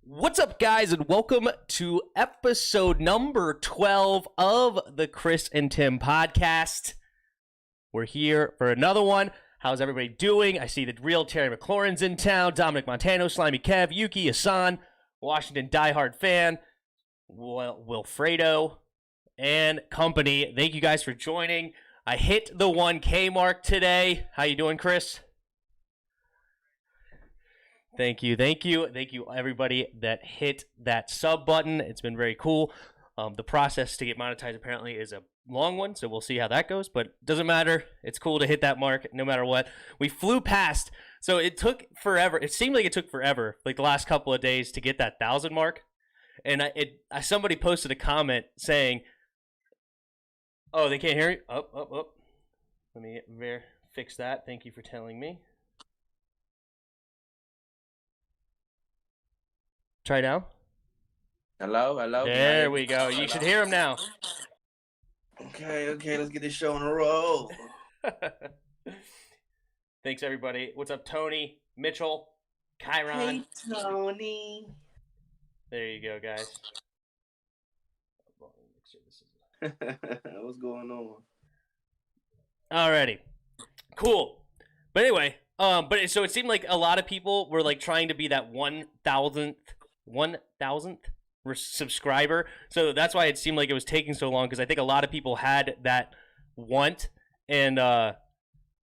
What's up, guys, and welcome to episode number 12 of the Chris and Tim podcast. We're here for another one. How's everybody doing? I see the real Terry McLaurin's in town, Dominic Montano, Slimy Kev, Yuki, Hassan, Washington diehard fan, Wilfredo, and company. Thank you guys for joining. I hit the 1K mark today. How you doing, Chris? Thank you, everybody that hit that sub button. It's been very cool. The process to get monetized apparently is a long one, so we'll see how that goes, but it doesn't matter. It's cool to hit that mark no matter what. We flew past, so it took forever. It seemed like it took forever, like the last couple of days to get that 1,000 mark, and somebody posted a comment saying, oh, they can't hear you? Oh. Let me fix that. Thank you for telling me. Try now. Hello. There we go. You should hear him now. Okay, let's get this show on a roll. Thanks, everybody. What's up, Tony, Mitchell, Kyron? Hey, Tony. There you go, guys. What's going on? Alrighty. Cool. But anyway, so it seemed like a lot of people were like trying to be that 1,000th subscriber, so that's why it seemed like it was taking so long, because I think a lot of people had that want, and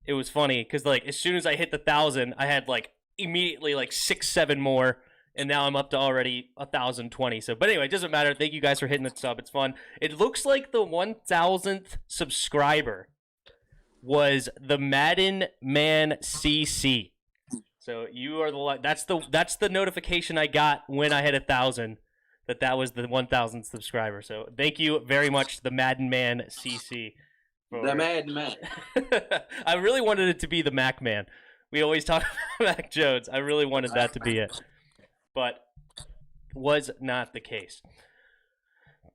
it was funny because like as soon as I hit the 1,000, I had like immediately like 6-7 more, and now I'm up to already 1,020. So, but anyway, it doesn't matter. Thank you guys for hitting the sub. It's fun. It looks like the 1,000th subscriber was the Madden Man CC. So you are that's the notification I got when I hit 1,000, that was the 1,000th subscriber. So thank you very much, the Madden Man CC. The Madden Man. I really wanted it to be the Mac Man. We always talk about Mac Jones. I really wanted that to be it, but was not the case.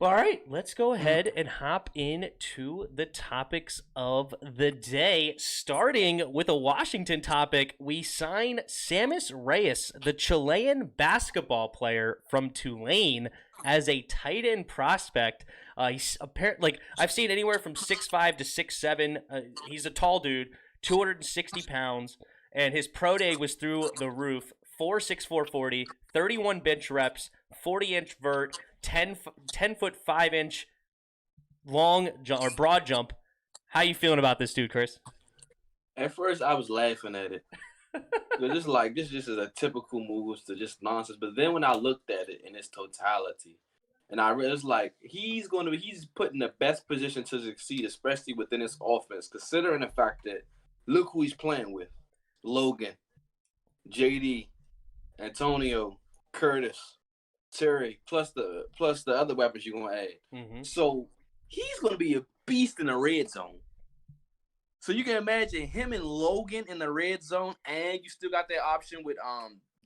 All right, let's go ahead and hop into the topics of the day, starting with a Washington topic. We sign Samus Reyes, the Chilean basketball player from Tulane, as a tight end prospect. He's apparently, like, I've seen anywhere from 6'5" to 6'7". He's a tall dude, 260 pounds, and his pro day was through the roof. 4'6", 440, 31 bench reps, 40-inch vert, 10-foot 5-inch long jump or broad jump. How you feeling about this dude, Chris? At first, I was laughing at it. This just is a typical move to just nonsense. But then when I looked at it in its totality, and I realized like he's put in the best position to succeed, especially within his offense, considering the fact that look who he's playing with: Logan, JD, Antonio, Curtis, Terry, plus the other weapons you're gonna add. Mm-hmm. So he's gonna be a beast in the red zone. So you can imagine him and Logan in the red zone, and you still got that option with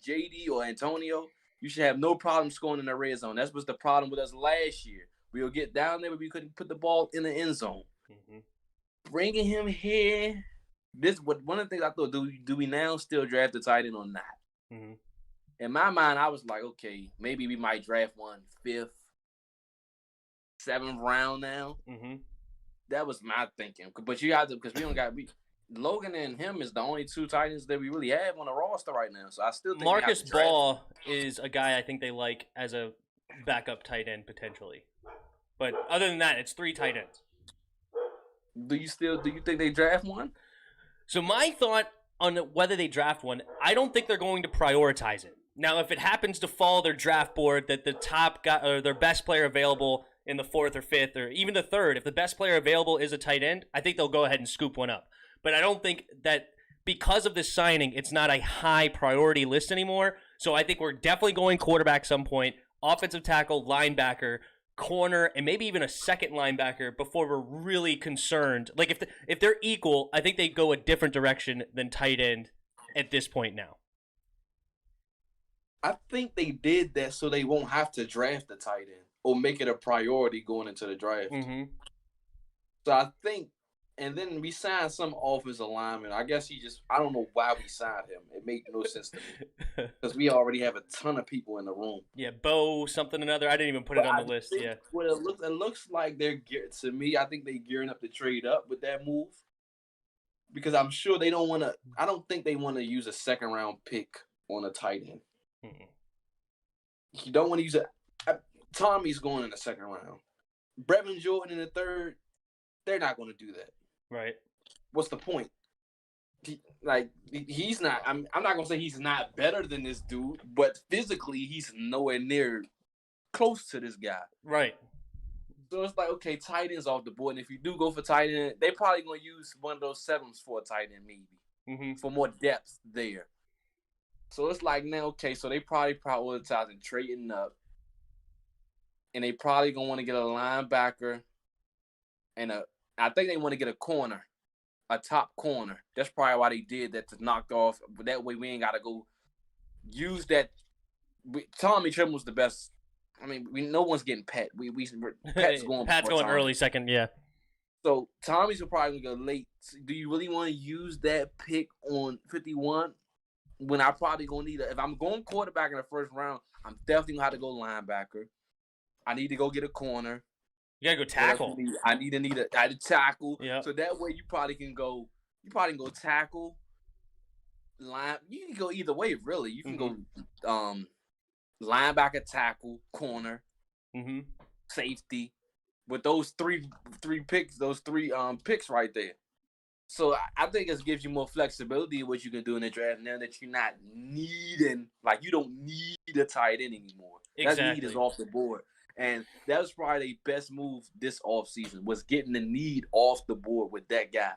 JD or Antonio. You should have no problem scoring in the red zone. That was the problem with us last year. We'll get down there, but we couldn't put the ball in the end zone. Mm-hmm. Bringing him here, one of the things I thought: do we now still draft the tight end or not? Mm-hmm. In my mind, I was like, okay, maybe we might draft one 5th, 7th round now. Mm-hmm. That was my thinking. But you got to, because Logan and him is the only two tight ends that we really have on the roster right now. So I still think Marcus Ball is a guy I think they like as a backup tight end potentially. But other than that, it's 3 tight ends. Do you think they draft one? So my thought on whether they draft one, I don't think they're going to prioritize it. Now, if it happens to fall their draft board that the top guy or their best player available in the 4th or 5th or even the 3rd, if the best player available is a tight end, I think they'll go ahead and scoop one up. But I don't think that because of this signing, it's not a high priority list anymore. So I think we're definitely going quarterback some point, offensive tackle, linebacker, corner, and maybe even a second linebacker before we're really concerned. Like if they're equal, I think they go a different direction than tight end at this point now. I think they did that so they won't have to draft the tight end or make it a priority going into the draft. Mm-hmm. So I think And then we signed some offensive lineman. I guess I don't know why we signed him. It made no sense to me. Because we already have a ton of people in the room. Yeah, Bo something another. I didn't even put it on the list. Yeah. Well, it looks like to me, I think they're gearing up to trade up with that move. Because I'm sure they don't want to. I don't think they want to use a second round pick on a tight end. You don't want to use it. Tommy's going in the second round. Brevin Jordan in the third. They're not going to do that. Right. What's the point? He's not. I'm not going to say he's not better than this dude, but physically he's nowhere near close to this guy. Right. So it's like, okay, tight end's off the board. And if you do go for tight end, they're probably going to use one of those sevens for a tight end maybe for more depth there. So it's like, now, okay, so they probably prioritizing trading up. And they probably going to want to get a linebacker and I think they want to get a corner, a top corner. That's probably why they did that, to knock off. But that way we ain't got to go use that. Tommy Trim was the best. I mean, no one's getting Pat. Pat's going early second, yeah. So Tommy's probably going to go late. Do you really want to use that pick on 51 when I probably going to need if I'm going quarterback in the first round, I'm definitely going to have to go linebacker. I need to go get a corner. You gotta go tackle. I need a tackle. Yeah. So that way you probably can go tackle, line. You can go either way, really. You can go linebacker, tackle, corner, safety, with those three picks, picks right there. So I think it gives you more flexibility in what you can do in the draft now that you're not needing, you don't need a tight end anymore. Exactly. That need is off the board. And that was probably the best move this offseason, was getting the need off the board with that guy.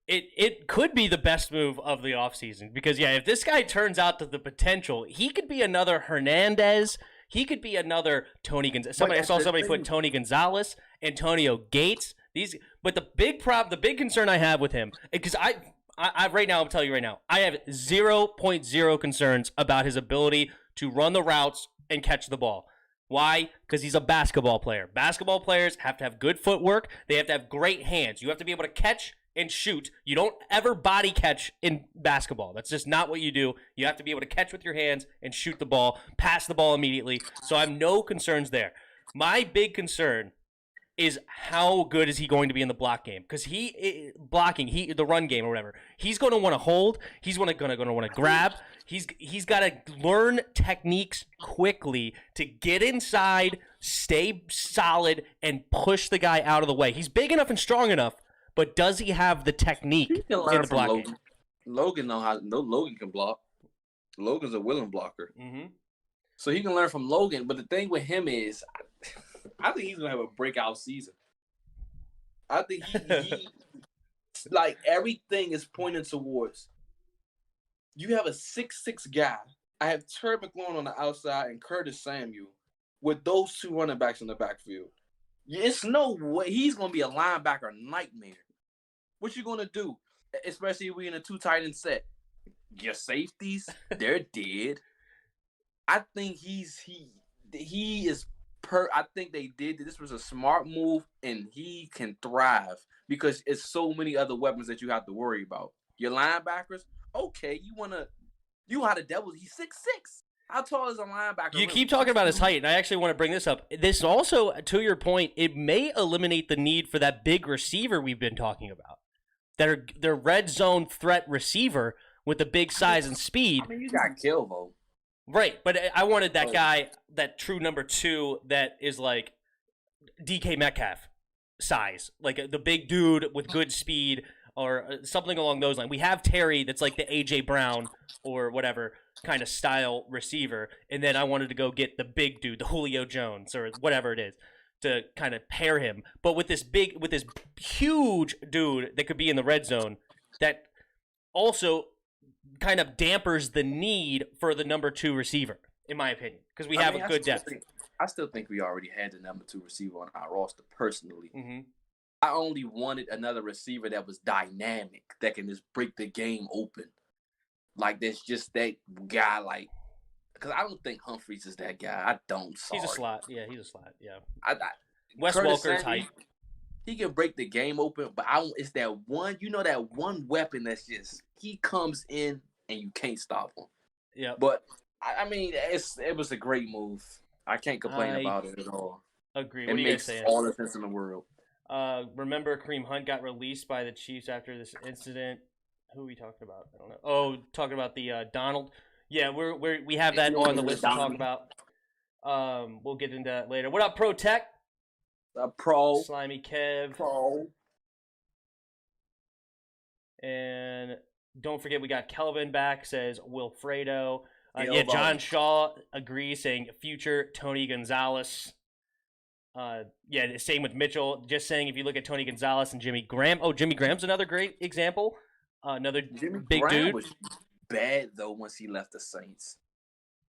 It could be the best move of the offseason because, yeah, if this guy turns out to the potential, he could be another Hernandez. He could be another Tony Gonzalez. I saw somebody put Tony Gonzalez, Antonio Gates. But the big concern I have with him, because I right now, I'm telling you right now, I have 0.0 concerns about his ability to run the routes and catch the ball. Why? Because he's a basketball player. Basketball players have to have good footwork. They have to have great hands. You have to be able to catch and shoot. You don't ever body catch in basketball. That's just not what you do. You have to be able to catch with your hands and shoot the ball, pass the ball immediately. So I have no concerns there. My big concern is how good is he going to be in the block game? Because the run game or whatever, he's going to want to hold. He's going to want to grab. He's got to learn techniques quickly to get inside, stay solid, and push the guy out of the way. He's big enough and strong enough, but does he have the technique in the block game? Logan can block. Logan's a willing blocker. So he can learn from Logan. But the thing with him is, I think he's gonna have a breakout season. I think he everything is pointing towards. You have a 6'6" guy. I have Terry McLaurin on the outside and Curtis Samuel with those two running backs in the backfield. It's no way he's gonna be a linebacker nightmare. What you gonna do? Especially if we in a 2 tight end set. Your safeties, they're dead. I think he is. I think they did. This was a smart move, and he can thrive because it's so many other weapons that you have to worry about. Your linebackers, okay, you how the devil? He's 6'6". How tall is a linebacker? You keep talking about his height, and I actually want to bring this up. This also, to your point, it may eliminate the need for that big receiver we've been talking about. Their red zone threat receiver with the big size and speed. I mean, you got Kilvo. Right, but I wanted that guy, that true number 2 that is like DK Metcalf size, like the big dude with good speed or something along those lines. We have Terry that's like the A.J. Brown or whatever kind of style receiver, and then I wanted to go get the big dude, the Julio Jones or whatever it is, to kind of pair him. But with this huge dude that could be in the red zone that also kind of dampers the need for the number 2 receiver, in my opinion, because we have a good depth. I still think we already had the number 2 receiver on our roster personally. I only wanted another receiver that was dynamic, that can just break the game open. Like, there's just that guy, because I don't think Humphreys is that guy. I don't. Sorry. He's a slot. Yeah, he's a slot. Yeah. Wes Welker's height. He can break the game open, but it's that one, that one weapon that's just he comes in and you can't stop him. Yeah. But I mean, it was a great move. I can't complain about it at all. Agree. It What are you guys makes saying? all the sense in the world. Remember Kareem Hunt got released by the Chiefs after this incident. Who are we talking about? I don't know. Oh, talking about the Donald. Yeah, we have that on the list to talk about. We'll get into that later. What up, Pro Tech? Pro. Slimy Kev. Pro. And don't forget, we got Kelvin back, says Wilfredo. Yeah, John Shaw agrees, saying future Tony Gonzalez. Same with Mitchell. Just saying, if you look at Tony Gonzalez and Jimmy Graham. Oh, Jimmy Graham's another great example. Another big Graham dude. Was bad though once he left the Saints.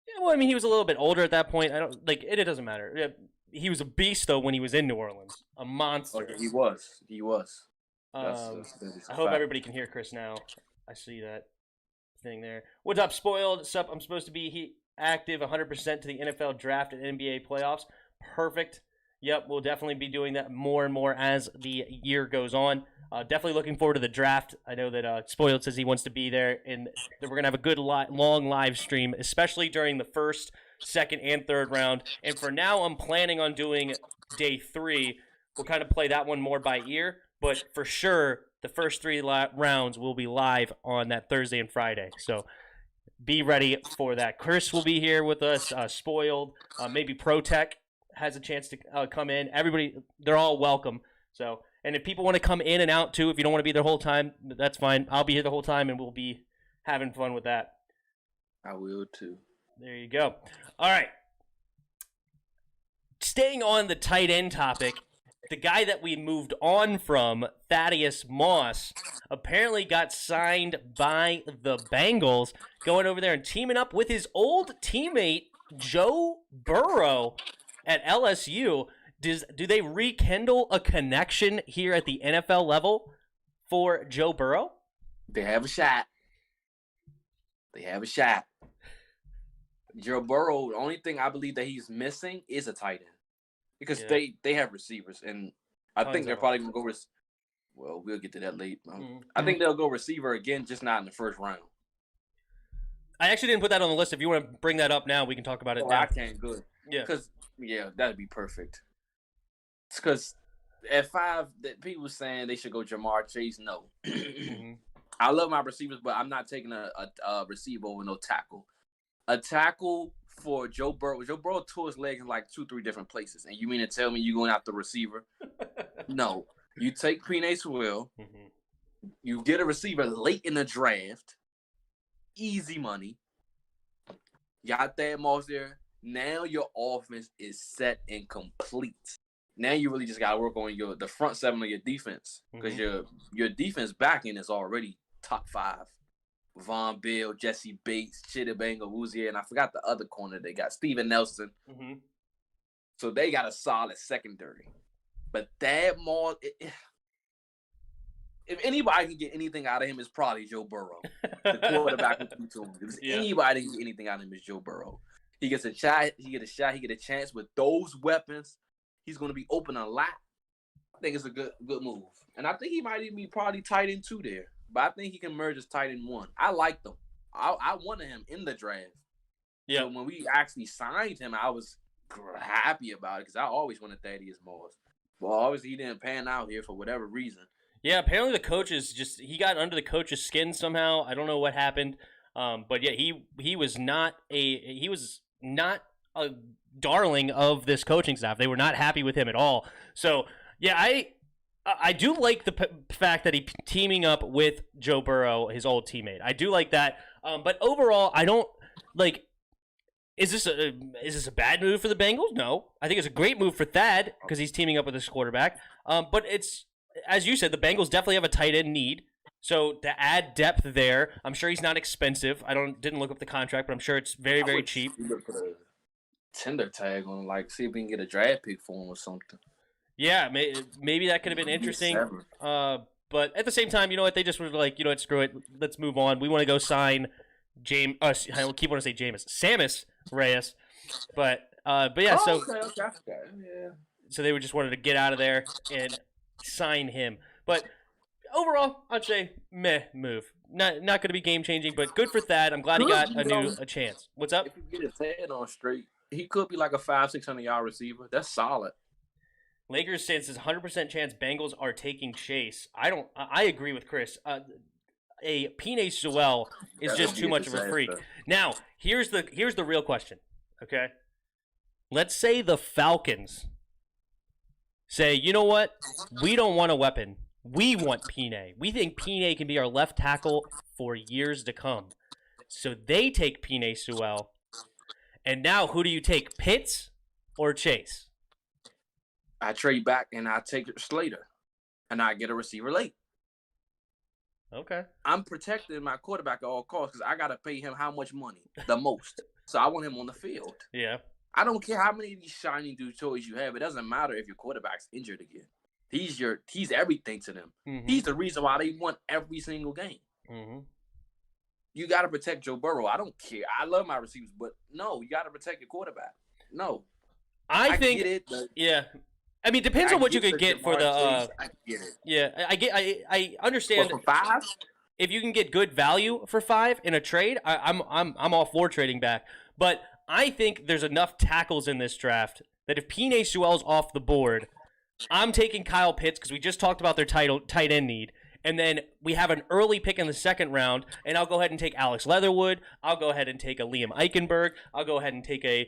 Yeah, well, I mean, he was a little bit older at that point. It doesn't matter. He was a beast though when he was in New Orleans, a monster. Oh, he was. I hope everybody can hear Chris now. I see that thing there. What's up, Spoiled? Sup? I'm supposed to be active 100% to the NFL draft and NBA playoffs. Perfect. Yep, we'll definitely be doing that more and more as the year goes on. Definitely looking forward to the draft. I know that Spoiled says he wants to be there, and that we're going to have a good long live stream, especially during the first, second, and third round. And for now, I'm planning on doing day 3. We'll kind of play that one more by ear, but for sure, the first 3 rounds will be live on that Thursday and Friday. So be ready for that. Chris will be here with us, Spoiled, maybe Pro Tech has a chance to come in. Everybody, they're all welcome. So, and if people want to come in and out too, if you don't want to be there the whole time, that's fine. I'll be here the whole time, and we'll be having fun with that. I will too. There you go. All right. Staying on the tight end topic, the guy that we moved on from, Thaddeus Moss, apparently got signed by the Bengals, going over there and teaming up with his old teammate, Joe Burrow, at LSU. Do they rekindle a connection here at the NFL level for Joe Burrow? They have a shot. Joe Burrow, the only thing I believe that he's missing is a tight end. Because they have receivers, and I think they're probably going to go well, we'll get to that late. I think they'll go receiver again, just not in the first round. I actually didn't put that on the list. If you want to bring that up now, we can talk about it now. I can, good. Yeah. Because, that'd be perfect. It's because at 5, that people saying they should go Jamar Chase. No. I love my receivers, but I'm not taking a receiver over no tackle. A tackle for Joe Burrow. Joe Burrow tore his leg in like 2-3 different places. And you mean to tell me you're going after the receiver? No. You take Penei Sewell. You get a receiver late in the draft. Easy money. Got that Moss there. Now your offense is set and complete. Now you really just got to work on the front 7 of your defense. Because your defense backing is already top 5. Von Bill, Jesse Bates, Chittibanga, Uzier, and I forgot the other corner they got, Steven Nelson. So they got a solid secondary. But that Moss, if anybody can get anything out of him, it's probably Joe Burrow. The quarterback with him. If anybody can get anything out of him, it's Joe Burrow. He gets a shot, he get a chance with those weapons. He's going to be open a lot. I think it's a good move. And I think he might even be probably tight end 2 there. But I think he can merge as tight end 1. I like them. I wanted him in the draft. Yeah. So when we actually signed him, I was happy about it because I always wanted Thaddeus Moss. Well, obviously he didn't pan out here for whatever reason. Yeah, apparently the coaches he got under the coach's skin somehow. I don't know what happened. But yeah, he was not a darling of this coaching staff. They were not happy with him at all. So yeah, I do like the fact that he's teaming up with Joe Burrow, his old teammate. I do like that. But overall, I don't like. Is this a bad move for the Bengals? No, I think it's a great move for Thad because he's teaming up with his quarterback. But it's, as you said, the Bengals definitely have a tight end need. So to add depth there, I'm sure he's not expensive. I didn't look up the contract, but I'm sure it's very, very cheap. Put a tender tag on, see if we can get a draft pick for him or something. Yeah, maybe that could have been interesting. But at the same time, you know what? They just were like, you know what? Screw it. Let's move on. We want to go sign I keep wanting to say Sammis Reyes. But yeah, so they just wanted to get out of there. And sign him. But overall, I'd say meh move. Not going to be game changing, but good for Thad. I'm glad he got a chance. What's up? If you get his head on straight, he could be like a 500-600 yard receiver. That's solid. Lakers says there's 100% chance Bengals are taking Chase. I agree with Chris. A Penei Sewell is just too much of a freak. Now, here's the real question. Okay, let's say the Falcons say, you know what? We don't want a weapon. We want Penei. We think Penei can be our left tackle for years to come. So they take Penei Sewell. And now who do you take, Pitts or Chase? I trade back and I take Slater. And I get a receiver late. Okay. I'm protecting my quarterback at all costs because I got to pay him how much money? The most. So I want him on the field. Yeah. I don't care how many of these shiny dude toys you have. It doesn't matter if your quarterback's injured again. He's everything to them. Mm-hmm. He's the reason why they won every single game. Mm-hmm. You got to protect Joe Burrow. I don't care. I love my receivers, but no, you got to protect your quarterback. No. I think get it, but yeah. I mean, depends on what you could get for the. I get it. Yeah, I understand. For 5? If you can get good value for 5 in a trade, I'm all for trading back. But I think there's enough tackles in this draft that if Penei Sewell's off the board, I'm taking Kyle Pitts because we just talked about their tight end need. And then we have an early pick in the second round, and I'll go ahead and take Alex Leatherwood. I'll go ahead and take a Liam Eichenberg. I'll go ahead and take a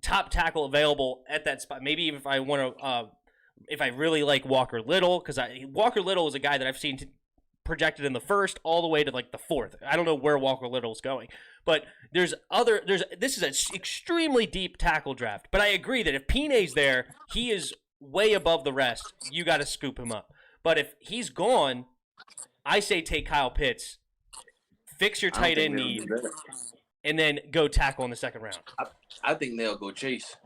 top tackle available at that spot. Maybe even if I want to, if I really like Walker Little, because Walker Little is a guy that I've seen projected in the first all the way to like the 4th. I don't know where Walker Little is going, but this is an extremely deep tackle draft. But I agree that if Penei's there, he is way above the rest. You got to scoop him up. But if he's gone, I say take Kyle Pitts, fix your tight end need, and then go tackle in the second round. I think they'll go Chase.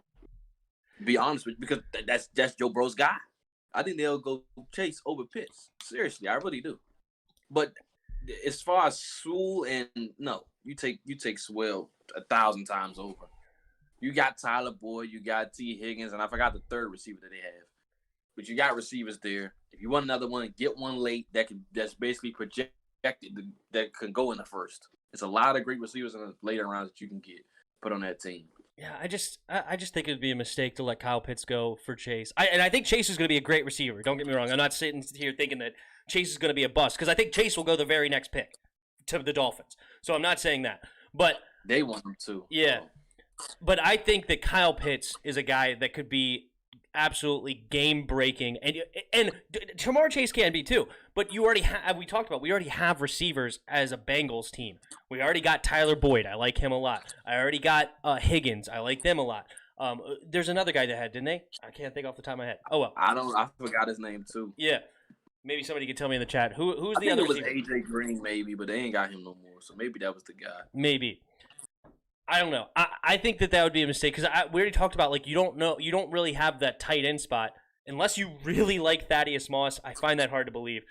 Be honest with you, because that's Joe Burrow's guy. I think they'll go Chase over Pitts. Seriously, I really do. But as far as Sewell no, you take Sewell 1,000 times over. You got Tyler Boyd, you got T. Higgins, and I forgot the third receiver that they have. But you got receivers there. If you want another one, get one late that's basically projected that can go in the first. There's a lot of great receivers in the later rounds that you can get put on that team. Yeah, I just think it would be a mistake to let Kyle Pitts go for Chase. I think Chase is going to be a great receiver. Don't get me wrong. I'm not sitting here thinking that Chase is going to be a bust because I think Chase will go the very next pick to the Dolphins. So I'm not saying that. But they want him to. Yeah. But I think that Kyle Pitts is a guy that could be absolutely game-breaking. And Jamar Chase can be too. But you already have, we already have receivers as a Bengals team. We already got Tyler Boyd. I like him a lot. I already got Higgins. I like them a lot. There's another guy that had, didn't they? I can't think off the top of my head. Oh, well. I forgot his name too. Yeah. Maybe somebody could tell me in the chat. Who's the other receiver? It was AJ Green maybe, but they ain't got him no more. So maybe that was the guy. Maybe. I don't know. I think that would be a mistake because we already talked about, like, you don't really have that tight end spot unless you really like Thaddeus Moss. I find that hard to believe.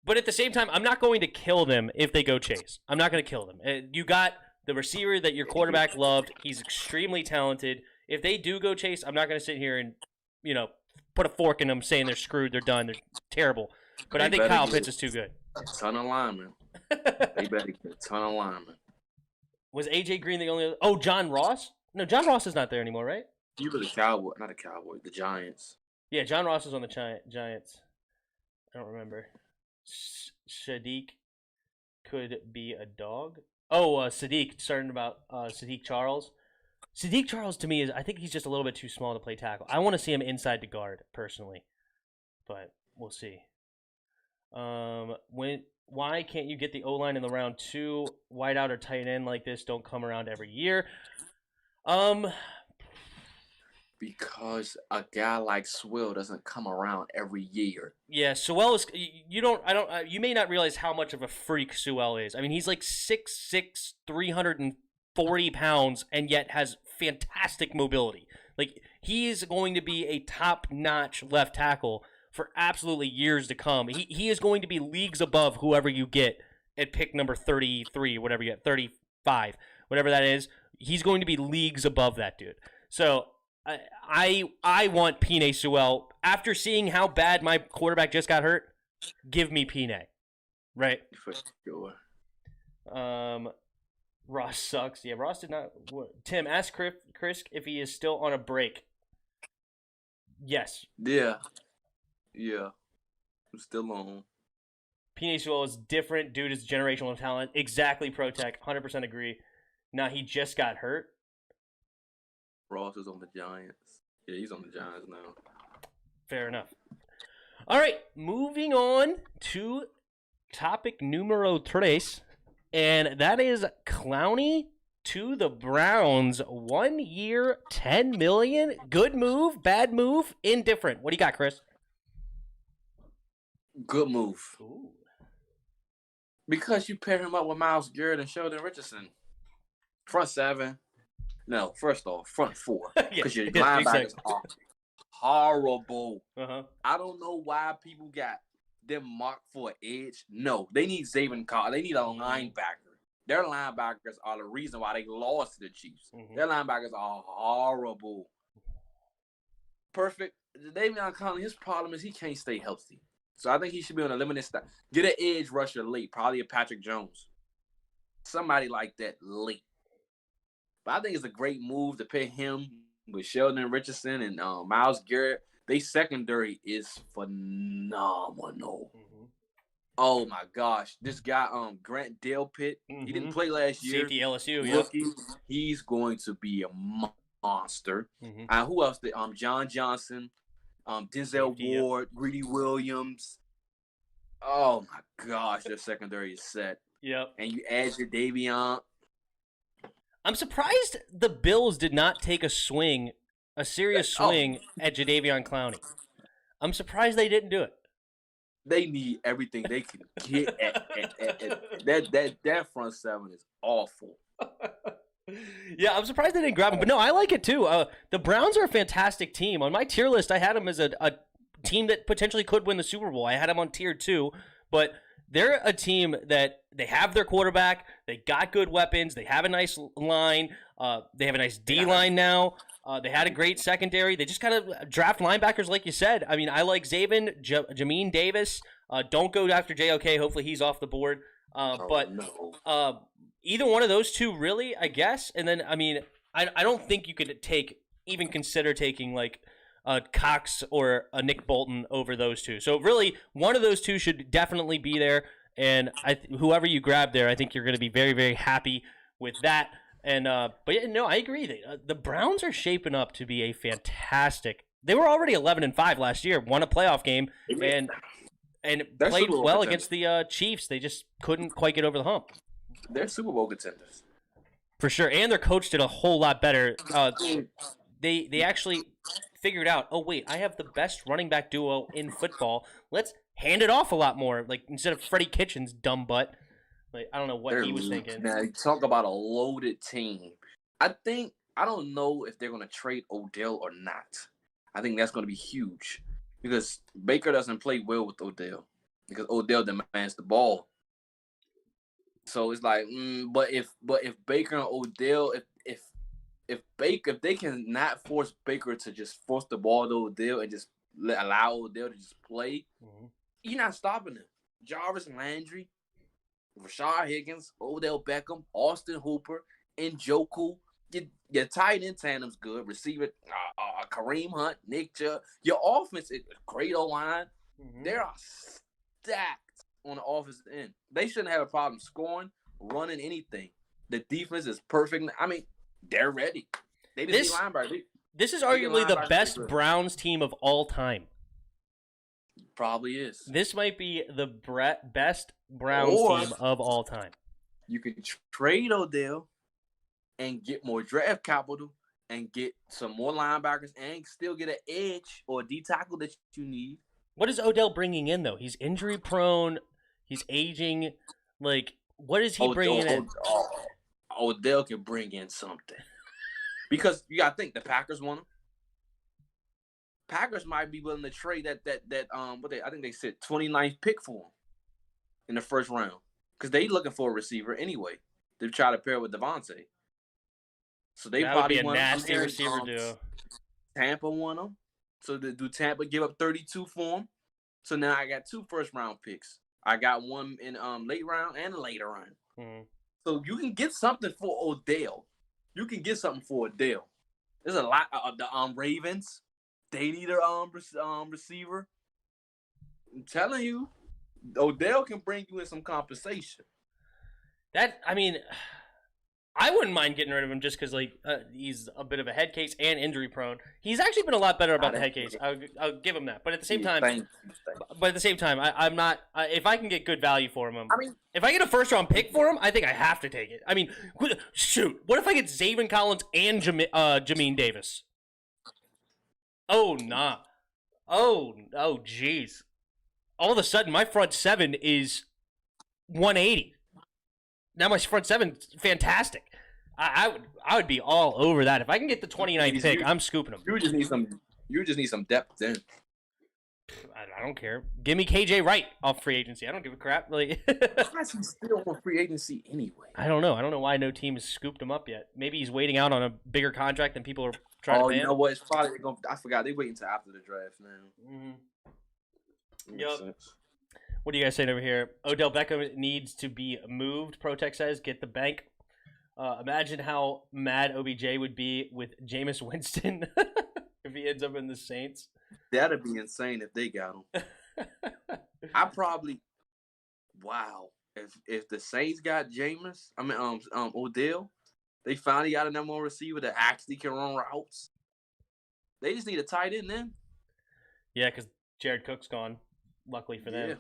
But at the same time, I'm not going to kill them if they go Chase. I'm not going to kill them. You got the receiver that your quarterback loved. He's extremely talented. If they do go Chase, I'm not going to sit here and, put a fork in them saying they're screwed, they're done, they're terrible. But I think Kyle Pitts is too good. A ton of linemen. They better get a ton of linemen. Was AJ Green the only other? Oh, John Ross? No, John Ross is not there anymore, right? You were the Cowboy, not a Cowboy, the Giants. Yeah, John Ross is on the Giants. I don't remember. Sadiq could be a dog. Oh, Sadiq, starting about Sadiq Charles. Sadiq Charles to me I think he's just a little bit too small to play tackle. I want to see him inside the guard, personally. But we'll see. Why can't you get the O-line in the round 2? Wideout or tight end like this don't come around every year. Because a guy like Sewell doesn't come around every year. Yeah, Sewell is. You may not realize how much of a freak Sewell is. I mean, he's like 6'6", 340 pounds, and yet has fantastic mobility. Like, he is going to be a top-notch left tackle for absolutely years to come. He is going to be leagues above whoever you get at pick number 33, whatever you get, 35, whatever that is. He's going to be leagues above that dude. So I want Penei Sewell after seeing how bad my quarterback just got hurt, give me Pinay. Right? For sure. Ross sucks. Yeah, Ross did not. Tim, ask Chris if he is still on a break. Yes. Yeah. I'm still on. Pinay Sewell is different due to his generational talent. Exactly, ProTech. 100% agree. Now, he just got hurt. Ross is on the Giants. Yeah, he's on the Giants now. Fair enough. All right, moving on to topic numero tres, and that is Clowney to the Browns. 1 year, $10 million. Good move, bad move, indifferent. What do you got, Chris? Good move. Ooh. Because you pair him up with Myles Garrett and Sheldon Richardson. Front seven. No, first off, front four. Because your linebackers are horrible. I don't know why people got them marked for an edge. No, they need Zayvon Carr. They need a linebacker. Their linebackers are the reason why they lost to the Chiefs. Their linebackers are horrible. Perfect. Davion Clowney, his problem is he can't stay healthy. So I think he should be on a limited staff. Get an edge rusher late, probably a Patrick Jones. Somebody like that late. But I think it's a great move to pair him with Sheldon Richardson and Myles Garrett. They secondary is phenomenal. Oh my gosh. This guy, Grant Delpit, he didn't play last year. Safety LSU, Rookie. He's going to be a monster. Who else? John Johnson. Denzel Ward, Greedy Williams. Oh my gosh, their secondary is set. Yep. And you add your Davion. I'm surprised the Bills did not take a serious swing at Jadeveon Clowney. I'm surprised they didn't do it. They need everything they can get at that front seven is awful. Yeah, I'm surprised they didn't grab him. But no, I like it too. The Browns are a fantastic team. On my tier list, I had them as a team that potentially could win the Super Bowl. I had them on tier 2. But they're a team that they have their quarterback. They got good weapons. They have a nice line. They have a nice D-line now. They had a great secondary. They just kind of draft linebackers like you said. I mean, I like Zaven, Jamin Davis. Don't go after JOK. Hopefully he's off the board. Either one of those two, really, I guess. And then, I mean, I don't think you could consider taking like a Cox or a Nick Bolton over those two. So really, one of those two should definitely be there. And whoever you grab there, I think you're going to be very, very happy with that. And but yeah, no, I agree. The Browns are shaping up to be a fantastic. They were already 11-5 last year, won a playoff game, and played well against the Chiefs. They just couldn't quite get over the hump. They're Super Bowl contenders. For sure. And their coach did a whole lot better. They actually figured out, oh, wait, I have the best running back duo in football. Let's hand it off a lot more. Like, instead of Freddie Kitchens' dumb butt. Like, I don't know what he was thinking. Now, you talk about a loaded team. I don't know if they're going to trade Odell or not. I think that's going to be huge. Because Baker doesn't play well with Odell. Because Odell demands the ball. So it's like, but if Baker and Odell, if they can not force Baker to just force the ball to Odell and just allow Odell to just play, you're not stopping him. Jarvis Landry, Rashard Higgins, Odell Beckham, Austin Hooper, Njoku. Your tight end tandem's good. Receiver, Kareem Hunt, Nick Chubb. Your offense is great O-line. They are stacked on the offensive end. They shouldn't have a problem scoring, running anything. The defense is perfect. I mean, they're ready. They just need linebackers. This is arguably the best Browns team of all time. Probably is. This might be the best Browns team of all time. You can trade Odell and get more draft capital and get some more linebackers and still get an edge or a D tackle that you need. What is Odell bringing in, though? He's injury prone. He's aging. Like, what is he bringing in? Odell can bring in something. Because you got to think, the Packers want him. Packers might be willing to trade I think they said 29th pick for him in the first round. Because they looking for a receiver anyway. To try to pair with Devontae. So they that probably would be a want nasty receiver duo. Tampa want him. So do Tampa give up 32 for him? So now I got 2 first-round picks. I got one in late round and a later round. Mm. So you can get something for Odell. There's a lot of the Ravens. They need a receiver. I'm telling you, Odell can bring you in some compensation. I wouldn't mind getting rid of him just because he's a bit of a head case and injury prone. He's actually been a lot better about the head case. I'll give him that. But at the same time, I'm not. If I can get good value for him, if I get a first round pick for him, I think I have to take it. I mean, shoot, what if I get Zaven Collins and Jamin Davis? Oh nah. Oh jeez. All of a sudden, my front 7 is 180. Now my front 7's fantastic. I would be all over that. If I can get the 29th pick, I'm scooping them. You just need some depth then. I don't care. Give me KJ Wright off free agency. I don't give a crap. Like, why is he still on free agency anyway? I don't know. I don't know why no team has scooped him up yet. Maybe he's waiting out on a bigger contract than people are trying to pay. You know what? It's probably going. I forgot. They waiting until after the draft now. Mm-hmm. Yep. What are you guys saying over here? Odell Beckham needs to be moved. Protech says, get the bank. Imagine how mad OBJ would be with Jameis Winston if he ends up in the Saints. That'd be insane if they got him. Wow. If the Saints got Odell, they finally got a number one receiver that actually can run routes. They just need a tight end then. Yeah, because Jared Cook's gone. Luckily for them.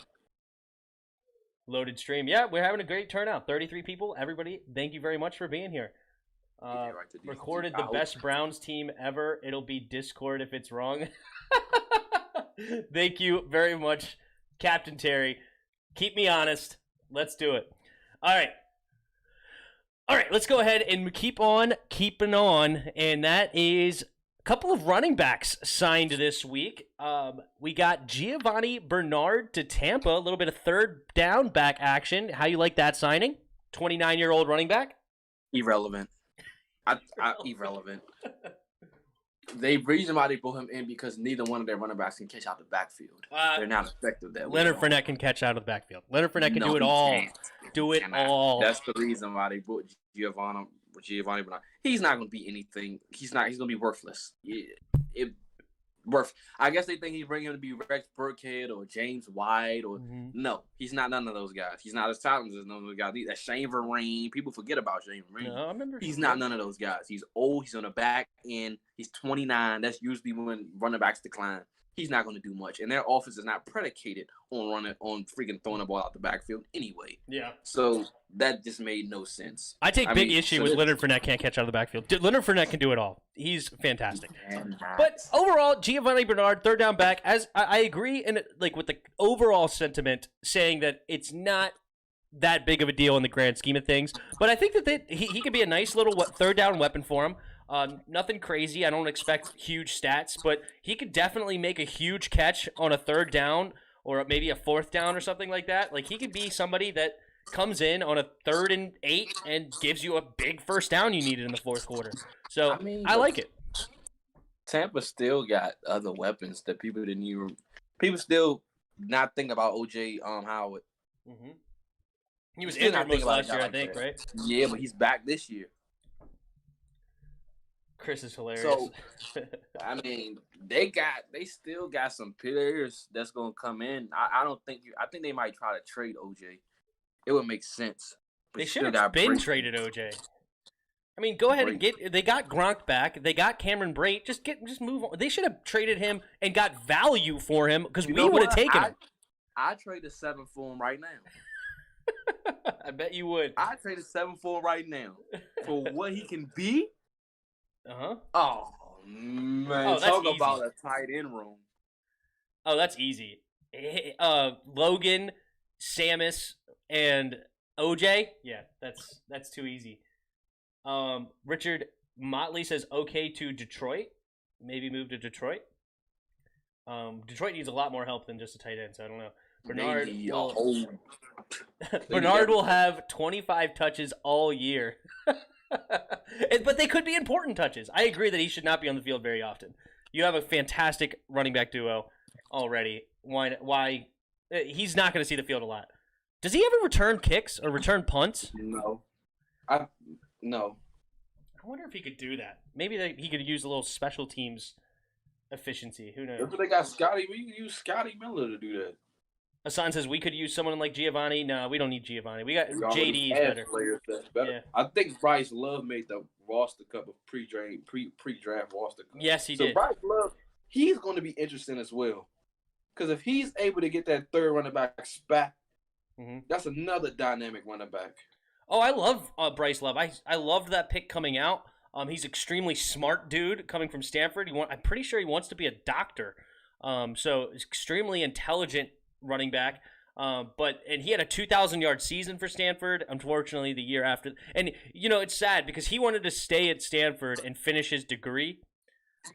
Loaded stream. Yeah, we're having a great turnout. 33 people. Everybody, thank you very much for being here. Recorded the best Browns team ever. It'll be Discord if it's wrong. Thank you very much, Captain Terry. Keep me honest. Let's do it. All right, let's go ahead and keep on keeping on. And that is a couple of running backs signed this week. We got Giovanni Bernard to Tampa, a little bit of third down back action. How you like that signing? 29-year-old running back? Irrelevant. Irrelevant. The reason why they brought him in because neither one of their running backs can catch out the backfield. They're not effective that way. Leonard Fournette can catch out of the backfield. Leonard Fournette can do it all. All. That's the reason why they brought Giovanni Bernard. He's not going to be anything. He's going to be worthless. I guess they think he's bringing him to be Rex Burkhead or James White or no, he's not none of those guys. He's not as talented as none of those guys. That's Shane Vereen. People forget about Shane Vereen. No, I remember. He's not none of those guys. He's old. He's on the back end. He's 29. That's usually when running backs decline. He's not going to do much, and their offense is not predicated on freaking throwing the ball out the backfield anyway. Yeah. So that just made no sense. I take big issue with Leonard Fournette can't catch out of the backfield. Leonard Fournette can do it all. He's fantastic. But overall, Giovanni Bernard, third down back, as I agree with the overall sentiment saying that it's not that big of a deal in the grand scheme of things. But I think that he could be a nice little third down weapon for him. Nothing crazy. I don't expect huge stats, but he could definitely make a huge catch on a third down or maybe a fourth down or something like that. Like, he could be somebody that comes in on a 3rd and 8 and gives you a big first down you needed in the fourth quarter. So I like it. Tampa still got other weapons that people still not think about OJ Howard. Mm-hmm. He was injured most last year, I think, right? Yeah, but he's back this year. Chris is hilarious. So, they still got some players that's gonna come in. I think they might try to trade OJ. It would make sense. They should have been traded OJ. I mean, go ahead and they got Gronk back. They got Cameron Brate. Just move on. They should have traded him and got value for him because we would have taken him. I traded 7 for him right now. I bet you would. I traded 7 for him right now for what he can be. Oh man! Talk about a tight end room. Oh, that's easy. Logan, Sammis, and OJ. Yeah, that's too easy. Richard Motley says okay to Detroit. Maybe move to Detroit. Detroit needs a lot more help than just a tight end, so I don't know. Bernard will have 25 touches all year. But they could be important touches. I agree that he should not be on the field very often. You have a fantastic running back duo already. Why? He's not going to see the field a lot. Does he ever return kicks or return punts? No. No. I wonder if he could do that. Maybe he could use a little special teams efficiency. Who knows? If they got Scotty, we can use Scotty Miller to do that. Hassan says we could use someone like Giovanni. No, we don't need Giovanni. We got We already JD is have better. players that's better. Yeah. I think Bryce Love made the roster cup of pre-draft roster cup. Yes, he so did. Bryce Love, he's going to be interesting as well. Because if he's able to get that third running back spot, that's another dynamic running back. Oh, I love Bryce Love. I loved that pick coming out. He's extremely smart dude coming from Stanford. I'm pretty sure he wants to be a doctor. So extremely intelligent running back. And he had a 2,000-yard season for Stanford. Unfortunately, the year after, and it's sad because he wanted to stay at Stanford and finish his degree.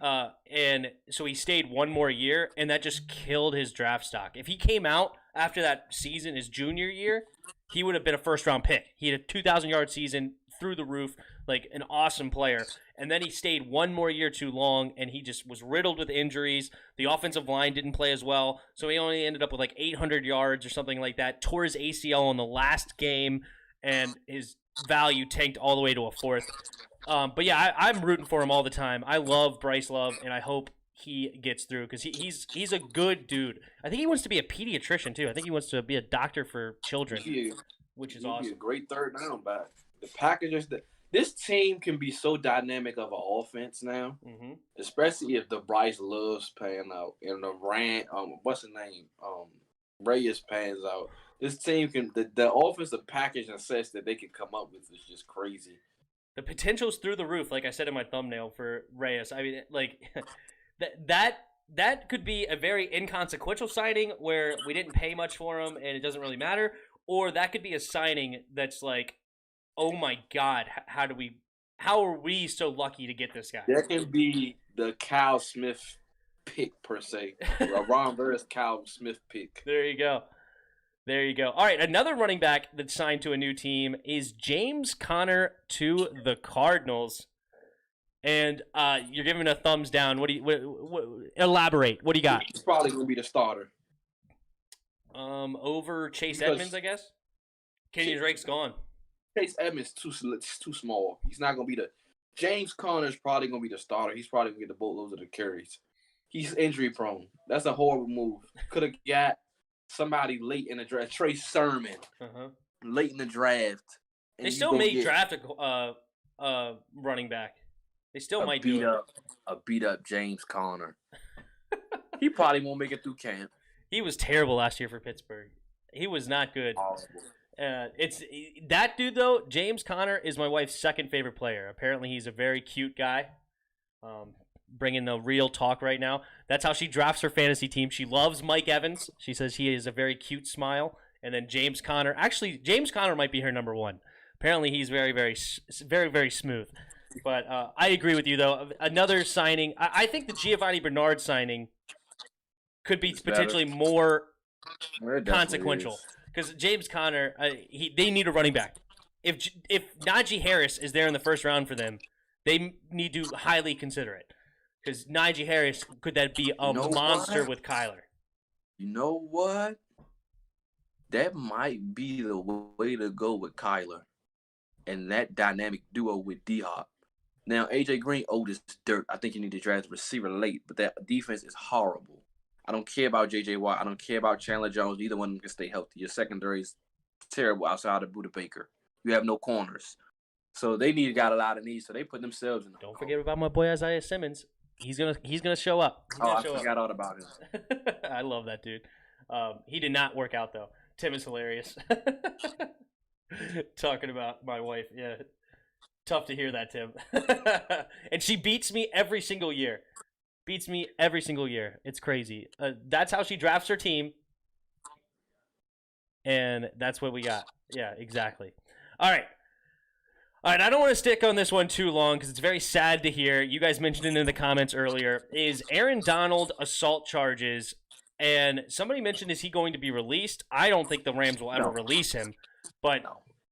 And so he stayed one more year, and that just killed his draft stock. If he came out after that season, his junior year, he would have been a first-round pick. He had a 2,000-yard season through the roof, like an awesome player. And then he stayed one more year too long, and he just was riddled with injuries. The offensive line didn't play as well, so he only ended up with like 800 yards or something like that. Tore his ACL in the last game, and his value tanked all the way to a fourth. But yeah, I'm rooting for him all the time. I love Bryce Love, and I hope he gets through because he's a good dude. I think he wants to be a pediatrician too. I think he wants to be a doctor for children, which is awesome. Be a great third down back. The packages that this team can be so dynamic of an offense now, especially if the Bryce Love's pan out and the what's the name, Reyes pans out. This team can the offensive package and sets that they can come up with is just crazy. The potential's through the roof, like I said in my thumbnail for Reyes. I mean, like that could be a very inconsequential signing where we didn't pay much for him and it doesn't really matter, or that could be a signing that's like, oh my God, how are we so lucky to get this guy? That can be the Kyle Smith pick per se, a Ron Burris Kyle Smith pick. There you go. All right, another running back that's signed to a new team is James Conner to the Cardinals. And you're giving a thumbs down. Elaborate. What do you got? He's probably going to be the starter. Over Chase Edmonds, I guess? Kenyon Drake's gone. Chase Edmonds too small. He's not going to be the – James Conner's probably going to be the starter. He's probably going to get the boatloads of the carries. He's injury prone. That's a horrible move. Could have got somebody late in the draft. Trey Sermon. Late in the draft. They still may draft a running back. They still might do it. A beat up James Conner. He probably won't make it through camp. He was terrible last year for Pittsburgh. He was not good. It's that dude though. James Conner is my wife's second favorite player. Apparently, he's a very cute guy. Bringing the real talk right now. That's how she drafts her fantasy team. She loves Mike Evans. She says he has a very cute smile. And then James Conner. Actually, James Conner might be her number one. Apparently, he's very, very, very, very smooth. But I agree with you, though. Another signing, I think the Giovanni Bernard signing could be potentially more consequential. Because James Conner, they need a running back. If Najee Harris is there in the first round for them, they need to highly consider it. Because Najee Harris, could that be a monster with Kyler? You know what? That might be the way to go with Kyler. And that dynamic duo with D-Hop. Now, A.J. Green, old as dirt. I think you need to draft a receiver late, but that defense is horrible. I don't care about J.J. Watt. I don't care about Chandler Jones. Either one of them can stay healthy. Your secondary is terrible outside of Buda Baker. You have no corners. So they got a lot of needs, so they put themselves in the Don't forget about my boy Isaiah Simmons. He's gonna show up. I forgot all about him. I love that dude. He did not work out, though. Tim is hilarious. Talking about my wife, yeah. Tough to hear that, Tim. And she beats me every single year. It's crazy. That's how she drafts her team. And that's what we got. Yeah, exactly. All right, I don't want to stick on this one too long because it's very sad to hear. You guys mentioned it in the comments earlier. Is Aaron Donald assault charges? And somebody mentioned, is he going to be released? I don't think the Rams will ever release him. But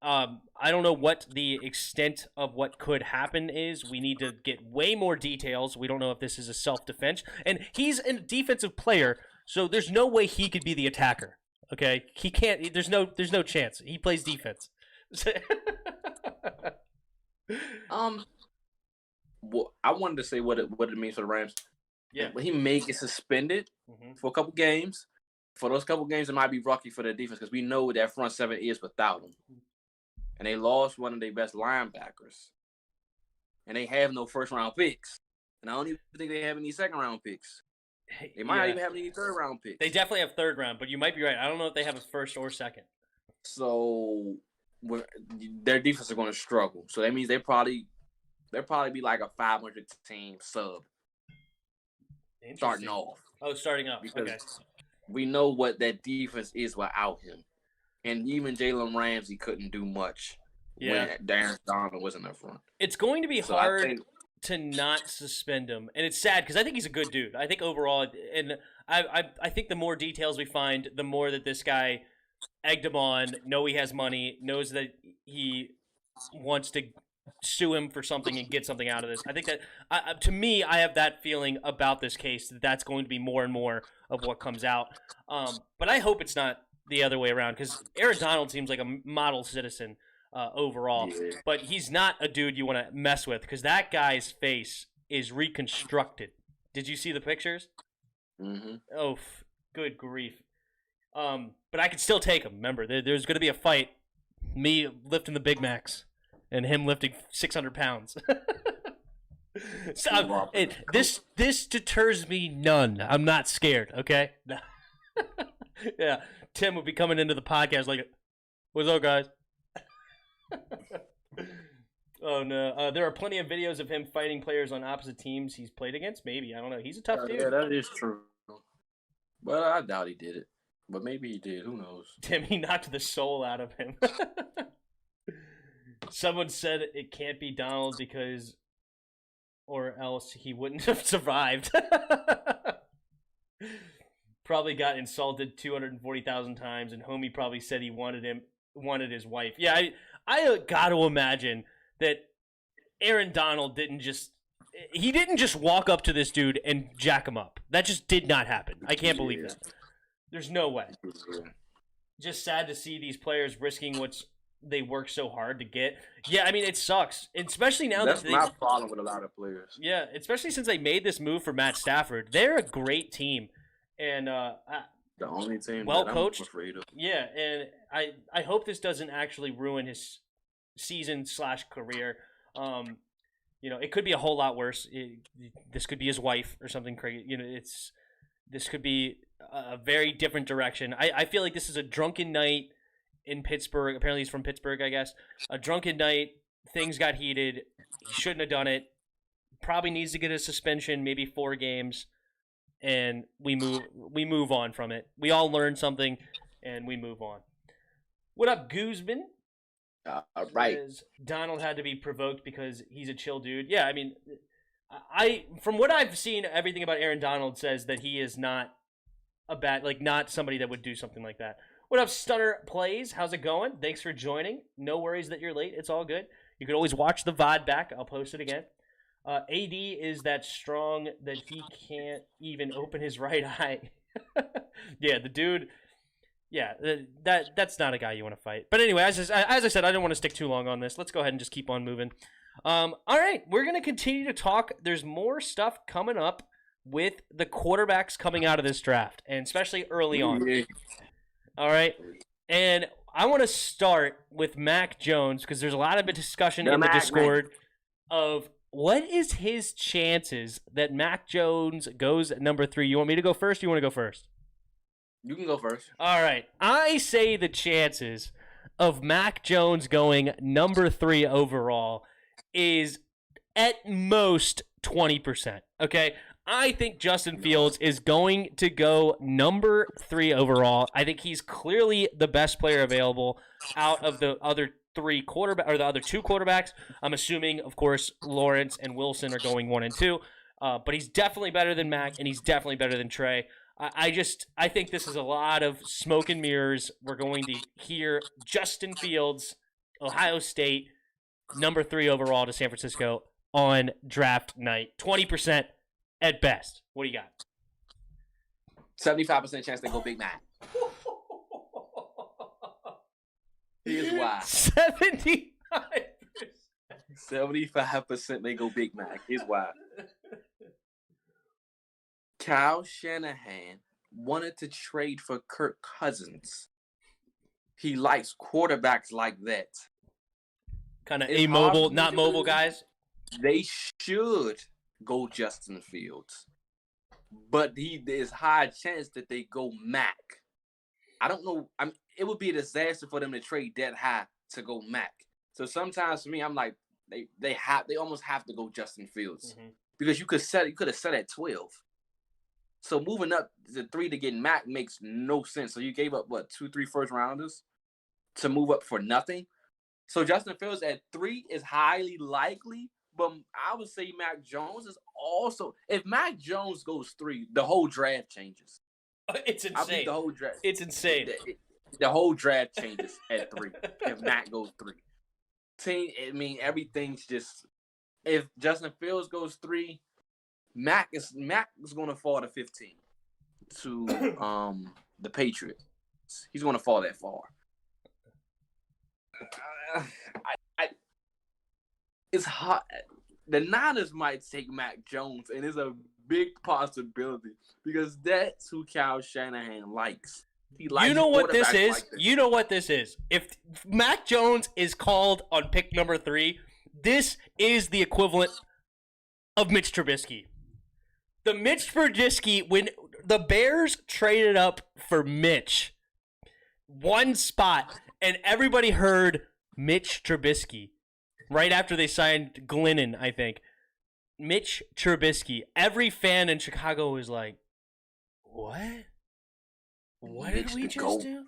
I don't know what the extent of what could happen is. We need to get way more details. We don't know if this is a self-defense. And he's a defensive player, so there's no way he could be the attacker. Okay? He can't. There's no chance. He plays defense. Well, I wanted to say what it means for the Rams. Yeah. He may get suspended for a couple games. For those couple games, it might be rocky for their defense because we know what that front seven is without him. And they lost one of their best linebackers. And they have no first-round picks. And I don't even think they have any second-round picks. They might not even have any third-round picks. They definitely have third round, but you might be right. I don't know if they have a first or second. So their defense are going to struggle. So that means they'll probably be like a 500 team sub starting off. Oh, starting off. Because okay. We know what that defense is without him. And even Jalen Ramsey couldn't do much when Darren Donald was in the front. It's going to be hard to not suspend him. And it's sad because I think he's a good dude. I think overall, and I think the more details we find, the more that this guy egged him on, know he has money, knows that he wants to sue him for something and get something out of this. I think that, to me, I have that feeling about this case that that's going to be more and more of what comes out. But I hope it's not the other way around because Aaron Donald seems like a model citizen overall. Yeah. But he's not a dude you want to mess with because that guy's face is reconstructed. Did you see the pictures? Mm-hmm. Oh, good grief. But I could still take him. Remember, there's going to be a fight. Me lifting the Big Macs and him lifting 600 pounds. So, this deters me none. I'm not scared, okay? Yeah, Tim will be coming into the podcast like, what's up, guys? Oh, no. There are plenty of videos of him fighting players on opposite teams he's played against. Maybe. I don't know. He's a tough dude. Yeah, that is true. But I doubt he did it. But maybe he did. Who knows? Tim, he knocked the soul out of him. Someone said it can't be Donald because, or else he wouldn't have survived. Probably got insulted 240,000 times, and homie probably said he wanted his wife. Yeah, I got to imagine that Aaron Donald didn't just walk up to this dude and jack him up. That just did not happen. I can't believe that. There's no way. Just sad to see these players risking what they work so hard to get. Yeah, I mean, it sucks. Especially now that's my problem with a lot of players. Yeah, especially since they made this move for Matt Stafford. They're a great team. And the only team well that coached. I'm afraid of. Yeah, and I hope this doesn't actually ruin his season/career. It could be a whole lot worse. This could be his wife or something crazy. This could be a very different direction. I feel like this is a drunken night in Pittsburgh. Apparently he's from Pittsburgh, I guess. A drunken night. Things got heated. He shouldn't have done it. Probably needs to get a suspension, maybe 4 games. And we move on from it. We all learn something, and we move on. What up, Guzman? Right. Donald had to be provoked because he's a chill dude. Yeah, I mean, from what I've seen, everything about Aaron Donald says that he is not not somebody that would do something like that. What up, Stunner Plays? How's it going? Thanks for joining. No worries that you're late. It's all good. You can always watch the VOD back. I'll post it again. AD is that strong that he can't even open his right eye. Yeah, the dude. Yeah, that's not a guy you want to fight. But anyway, as I said, I don't want to stick too long on this. Let's go ahead and just keep on moving. All right, we're going to continue to talk. There's more stuff coming up with the quarterbacks coming out of this draft, and especially early on. All right, and I want to start with Mac Jones because there's a lot of discussion in the Discord of what is his chances that Mac Jones goes at number 3. You want me to go first or you want to go first? You can go first. All right. I say the chances of Mac Jones going number 3 overall is at most 20%. Okay? I think Justin Fields is going to go number 3 overall. I think he's clearly the best player available out of the other 2 quarterbacks. I'm assuming, of course, Lawrence and Wilson are going 1 and 2. But he's definitely better than Mac, and he's definitely better than Trey. I think this is a lot of smoke and mirrors. We're going to hear Justin Fields Ohio State, number 3 overall to San Francisco on draft night. 20% at best. What do you got? 75% chance they go Big Mac. Here's why. 75% they go Big Mac. Here's why. Kyle Shanahan wanted to trade for Kirk Cousins. He likes quarterbacks like that. Kind of immobile, not mobile guys. They should go Justin Fields. But there's high chance that they go Mac. I don't know. It would be a disaster for them to trade that high to go Mac. So sometimes for me, I'm like, they almost have to go Justin Fields. Mm-hmm. Because you could have set at 12. So moving up to 3 to get Mac makes no sense. So you gave up, 2-3 first rounders to move up for nothing? So Justin Fields at 3 is highly likely, but I would say Mac Jones is also. If Mac Jones goes 3, the whole draft changes. It's insane. The whole draft. It's insane. The whole draft changes at 3 if Mac goes 3. Everything's just. If Justin Fields goes 3, Mac is going to fall to 15 to the Patriots. He's going to fall that far. It's hot. The Niners might take Mac Jones, and it's a big possibility because that's who Kyle Shanahan likes. He likes. You know what this is? Like you know what this is? If Mac Jones is called on pick number 3, this is the equivalent of Mitch Trubisky. The Mitch Trubisky, when the Bears traded up for Mitch, one spot, and everybody heard Mitch Trubisky right after they signed Glennon, I think. Mitch Trubisky. Every fan in Chicago was like, what? What did we just do?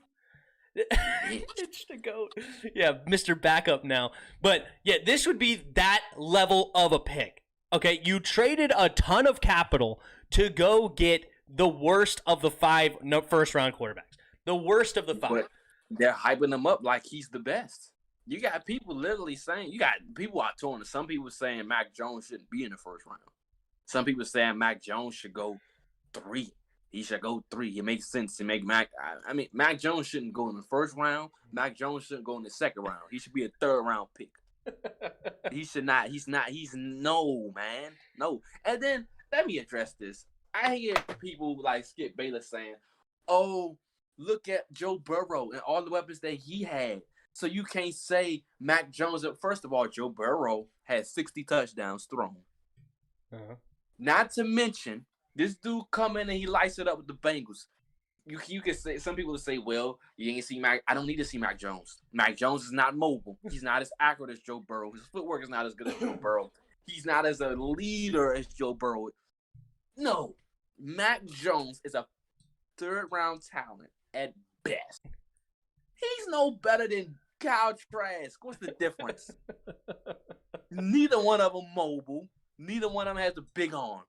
Mitch the GOAT. Yeah, Mr. Backup now. But, yeah, this would be that level of a pick. Okay, you traded a ton of capital to go get the worst of the 5 first-round quarterbacks. The worst of the 5. But they're hyping him up like he's the best. You got people literally saying, you got people out touring. Some people saying Mac Jones shouldn't be in the first round. Some people saying Mac Jones should go 3. He should go 3. It makes sense to make Mac. Mac Jones shouldn't go in the first round. Mac Jones shouldn't go in the second round. He should be a 3rd round pick. He should not. He's not. No, man. No. And then let me address this. I hear people like Skip Bayless saying, "Oh, look at Joe Burrow and all the weapons that he had." So you can't say Mac Jones. First of all, Joe Burrow had 60 touchdowns thrown. Uh-huh. Not to mention, this dude come in and he lights it up with the Bengals. You can say, some people will say, well, you ain't see Mac. I don't need to see Mac Jones. Mac Jones is not mobile. He's not as accurate as Joe Burrow. His footwork is not as good as Joe Burrow. He's not as a leader as Joe Burrow. No, Mac Jones is a 3rd-round talent at best. He's no better than Kyle Trask. What's the difference? Neither one of them mobile. Neither one of them has a big arm.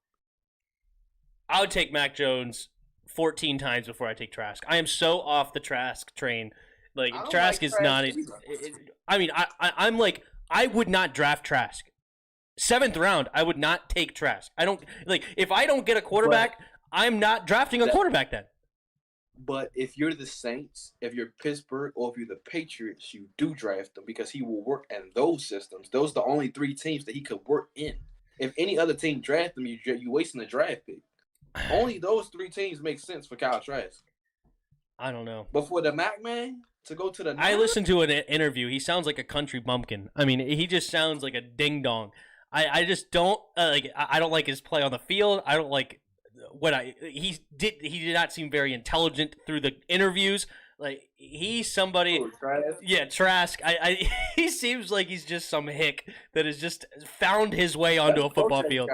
I would take Mac Jones 14 times before I take Trask. I am so off the Trask train. Like Trask is not. I'm like, I would not draft Trask. 7th round, I would not take Trask. I don't like if I don't get a quarterback, I'm not drafting a quarterback then. But if you're the Saints, if you're Pittsburgh, or if you're the Patriots, you do draft him because he will work in those systems. Those are the only 3 teams that he could work in. If any other team draft him, you're wasting a draft pick. Only those 3 teams make sense for Kyle Trask. I don't know. But for the Mac man to go to the I listened to an interview. He sounds like a country bumpkin. I mean, he just sounds like a ding dong. I just don't like. I don't like his play on the field. I don't like he did not seem very intelligent through the interviews. Like he's somebody. Oh, Trask? Yeah, Trask. He seems like he's just some hick that has just found his way onto a football field.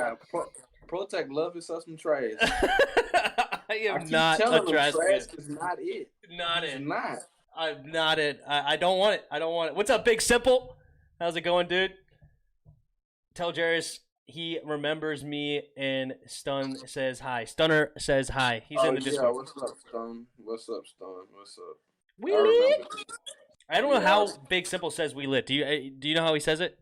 Protect love is some trash. I am not a Trask. Trask is not it. Not it. Not. I'm not it. I don't want it. I don't want it. What's up, Big Simple? How's it going, dude? Tell Jairus he remembers me and Stun says hi. Stunner says hi. He's in the Discord. What's up, Stun? What's up, Stun? What's up? We lit. I don't know how Big Simple says we lit. Do you know how he says it?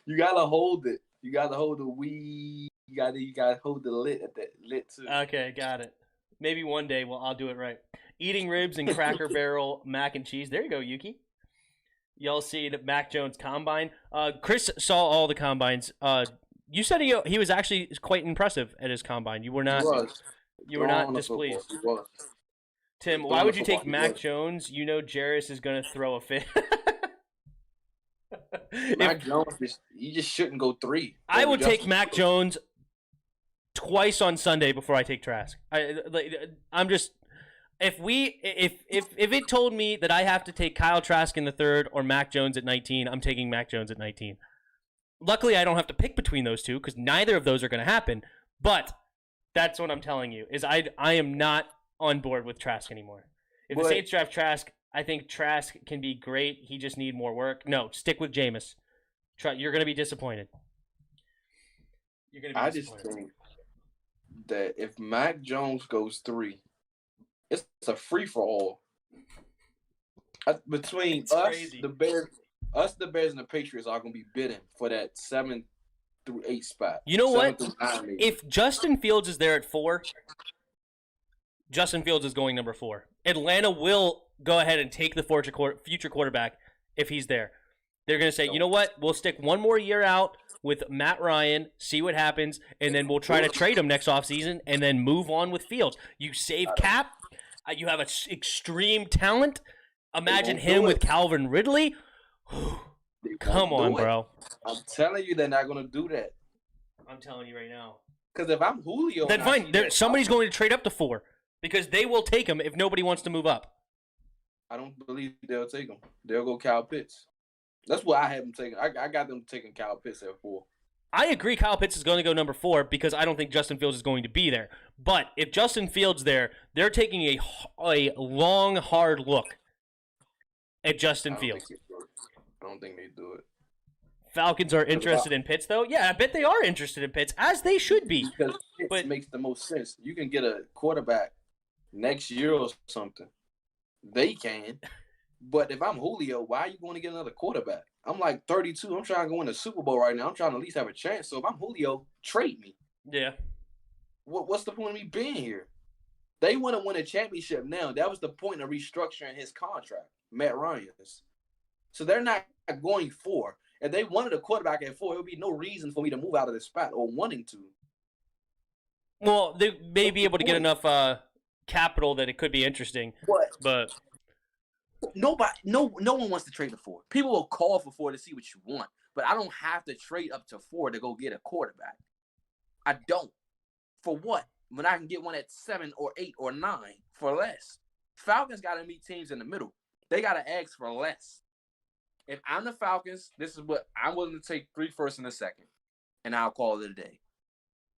You gotta hold it. You gotta hold the we. You gotta hold the lit at that lit too. Okay, got it. Maybe one day I'll do it right. Eating ribs and Cracker Barrel mac and cheese. There you go, Yuki. Y'all see the Mac Jones combine. Chris saw all the combines. You said he was actually quite impressive at his combine. You were not displeased. Tim, why would you take Mac Jones? You know Jarris is going to throw a fit. Mac Jones, you just shouldn't go 3. I would take Mac Jones twice on Sunday before I take Trask. I'm just if it told me that I have to take Kyle Trask in the 3rd or Mac Jones at 19, I'm taking Mac Jones at 19. Luckily, I don't have to pick between those two because neither of those are going to happen. But that's what I'm telling you is I am not on board with Trask anymore. If the Saints draft Trask, I think Trask can be great. He just need more work. No, stick with Jameis. You're going to be disappointed. I just think that if Mac Jones goes 3, it's a free for all between the Bears, and the Patriots are going to be bidding for that 7 through 8 spot. You know what? If Justin Fields is there at 4. Justin Fields is going number 4. Atlanta will go ahead and take the future quarterback if he's there. They're going to say, you know what? We'll stick one more year out with Matt Ryan, see what happens, and then we'll try to trade him next offseason and then move on with Fields. You save cap. You have extreme talent. Imagine him with Calvin Ridley. Come on, bro. I'm telling you they're not going to do that. I'm telling you right now. Because if I'm Julio... Then fine. Somebody's going to trade up to 4. Because they will take him if nobody wants to move up. I don't believe they'll take him. They'll go Kyle Pitts. That's what I have them taking. I got them taking Kyle Pitts at 4. I agree Kyle Pitts is going to go number 4 because I don't think Justin Fields is going to be there. But if Justin Fields there, they're taking a long, hard look at Justin Fields. I don't think they do it. Falcons are interested in Pitts, though? Yeah, I bet they are interested in Pitts, as they should be. Because it makes the most sense. You can get a quarterback next year or something. They can. But if I'm Julio, why are you going to get another quarterback? I'm like 32. I'm trying to go win the Super Bowl right now. I'm trying to at least have a chance. So if I'm Julio, trade me. Yeah. What's the point of me being here? They want to win a championship now. That was the point of restructuring his contract, Matt Ryan's. So they're not going 4. If they wanted a quarterback at 4, there would be no reason for me to move out of this spot or wanting to. Well, they may be able to get enough capital that it could be interesting. But no one wants to trade for 4. People will call for 4 to see what you want, but I don't have to trade up to 4 to go get a quarterback. I don't. For what? When I can get one at 7 or 8 or 9 for less. Falcons got to meet teams in the middle. They got to ask for less. If I'm the Falcons, this is what I'm willing to take 3 firsts and a second, and I'll call it a day.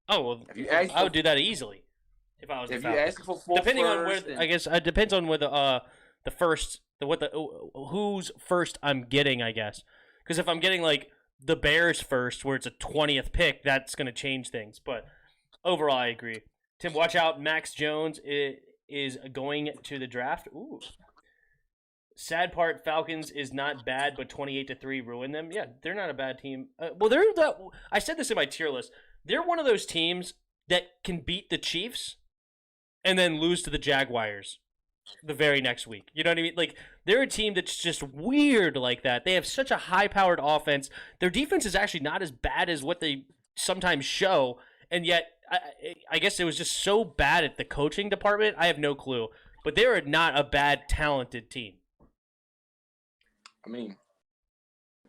Oh well, I would do that easily if I was the Falcons. If you ask for 4 depending on first, where, I guess it depends on whether who's first I'm getting, I guess. Because if I'm getting like the Bears first, where it's a 20th pick, that's going to change things. But overall, I agree. Tim, watch out. Max Jones is going to the draft. Ooh. Sad part, Falcons is not bad, but 28-3 ruined them. Yeah, they're not a bad team. I said this in my tier list. They're one of those teams that can beat the Chiefs and then lose to the Jaguars the very next week. You know what I mean? Like, they're a team that's just weird like that. They have such a high-powered offense. Their defense is actually not as bad as what they sometimes show, and yet I guess it was just so bad at the coaching department. I have no clue. But they're not a bad, talented team. I mean,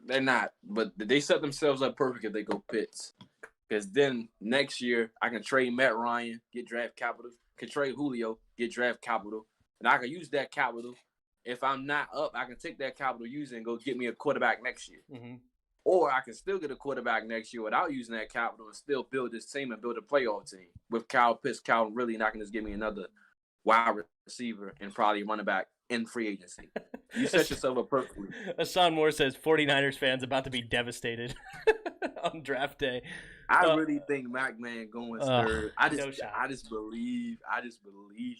they're not, but they set themselves up perfect if they go Pitts. Because then next year, I can trade Matt Ryan, get draft capital. Can trade Julio, get draft capital. And I can use that capital. If I'm not up, I can take that capital using and go get me a quarterback next year. Mm-hmm. Or I can still get a quarterback next year without using that capital and still build this team and build a playoff team. With Kyle Pitts, Calvin really not going to give me another wide receiver and probably running back in free agency. You set yourself up perfectly. Hassan Moore says 49ers fans about to be devastated. on draft day. I really think Mac Man going third. I just believe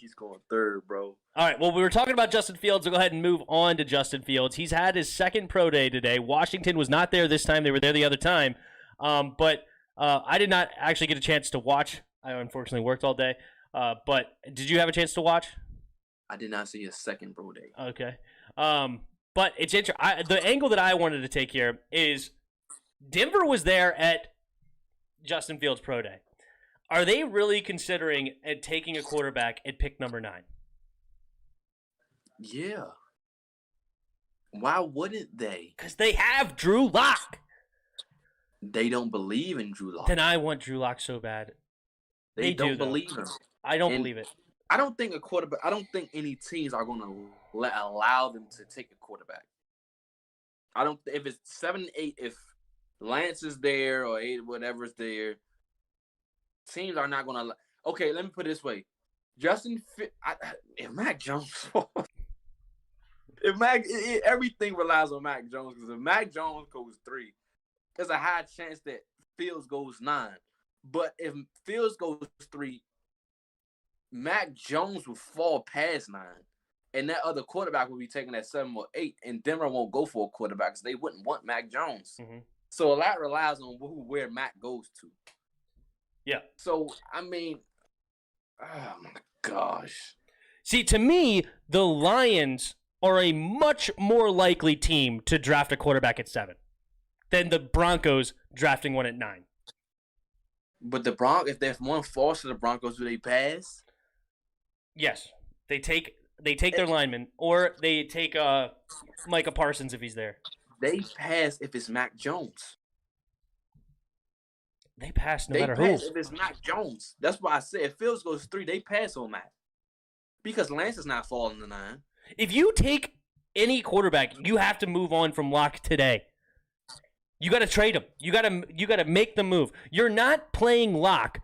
he's going third, bro. All right, well, we were talking about Justin Fields. We'll go ahead and move on to Justin Fields. He's had his second pro day today. Washington was not there this time. They were there the other time. But I did not actually get a chance to watch. I unfortunately worked all day. But did you have a chance to watch? I did not see his second pro day. Okay. But it's interesting. The angle that I wanted to take here is Denver was there at Justin Fields' pro day. Are they really considering taking a quarterback at pick number 9? Yeah. Why wouldn't they? Because they have Drew Lock. They don't believe in Drew Lock. Then I want Drew Lock so bad. They don't believe him. I don't believe it. I don't think I don't think any teams are going to allow them to take a quarterback. If it's 7, 8, if Lance is there or 8, whatever's there, teams are not going to. Okay, let me put it this way: if Mac Jones, everything relies on Mac Jones, because if Mac Jones goes 3, there's a high chance that Fields goes 9. But if Fields goes 3, Mac Jones will fall past 9. And that other quarterback will be taken at 7 or 8. And Denver won't go for a quarterback because they wouldn't want Mac Jones. Mm-hmm. So a lot relies on where Mac goes to. Yeah. So, I mean, oh my gosh. See, to me, the Lions are a much more likely team to draft a quarterback at 7 than the Broncos drafting one at 9. But if one falls to the Broncos, do they pass? Yes. They take their lineman, or they take Micah Parsons if he's there. They pass if it's Mac Jones. They pass no matter who. who. If it's Mac Jones. That's why I said if Fields goes 3, they pass on Mac. Because Lance is not falling to 9. If you take any quarterback, you have to move on from Locke today. You got to trade him. You got to make the move. You're not playing Locke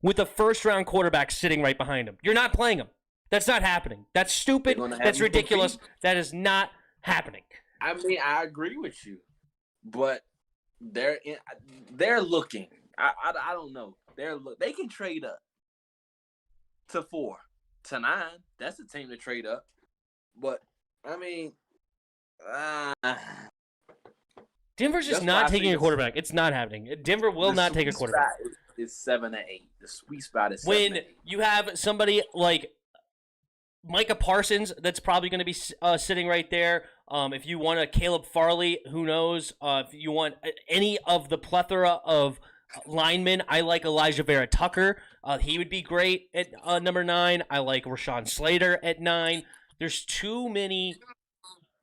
with a first-round quarterback sitting right behind him. You're not playing him. That's not happening. That's stupid. That's ridiculous. That is not happening. I mean, I agree with you, but they're looking. I don't know. They can trade up to 4, to 9. That's the team to trade up. But I mean, Denver's just not taking a quarterback. It's not happening. Denver will not take a quarterback. It's 7 to 8. The sweet spot is 7 when to 8. You have somebody like Micah Parsons that's probably going to be sitting right there. If you want a Caleb Farley, who knows? If you want any of the plethora of linemen, I like Elijah Vera Tucker. He would be great at number 9. I like Rashawn Slater at 9. There's too many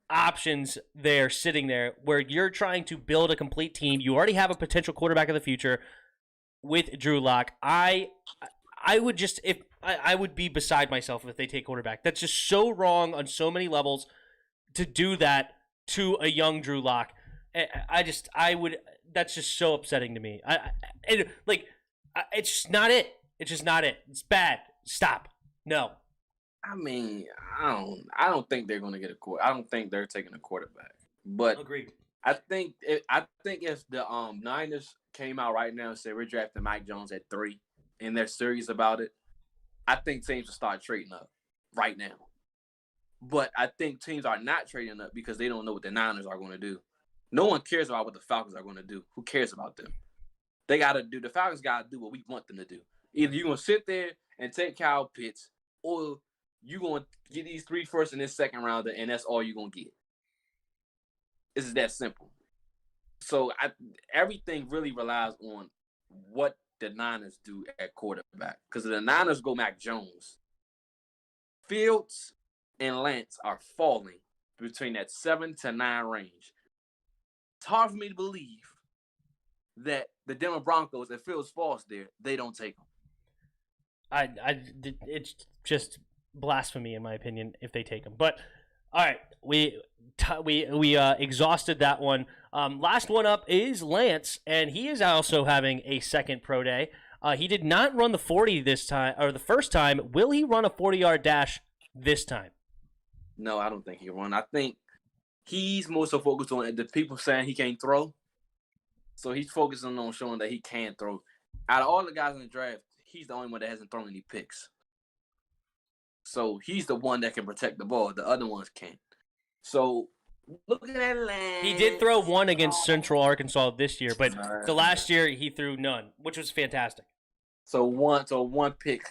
options there sitting there where you're trying to build a complete team. You already have a potential quarterback of the future with Drew Lock. I would be beside myself if they take quarterback. That's just so wrong on so many levels to do that to a young Drew Lock. That's just so upsetting to me. It's just not it. It's just not it. It's bad. Stop. No. I mean, I don't think they're going to get a quarterback. I don't think they're taking a quarterback. But agreed. I think if the Niners came out right now and said we're drafting Mike Jones at 3 and they're serious about it, I think teams will start trading up right now. But I think teams are not trading up because they don't know what the Niners are going to do. No one cares about what the Falcons are going to do. Who cares about them? The Falcons got to do what we want them to do. Either you're going to sit there and take Kyle Pitts, or you're going to get these 3 first and this second rounder, and that's all you're going to get. It's that simple. So everything really relies on what the Niners do at quarterback. Because if the Niners go Mac Jones, Fields and Lance are falling between that 7 to 9 range. It's hard for me to believe that the Denver Broncos, if Fields falls there, they don't take him. It's just blasphemy in my opinion if they take him. But all right, we exhausted that one. Last one up is Lance, and he is also having a second pro day. He did not run the 40 this time, or the first time. Will he run a 40-yard dash this time? No, I don't think he'll run. I think he's more so focused on the people saying he can't throw. So he's focusing on showing that he can throw. Out of all the guys in the draft, he's the only one that hasn't thrown any picks. So he's the one that can protect the ball. The other ones can't. So look at that Lance. He did throw one against Central Arkansas this year, but the last year he threw none, which was fantastic. So one pick.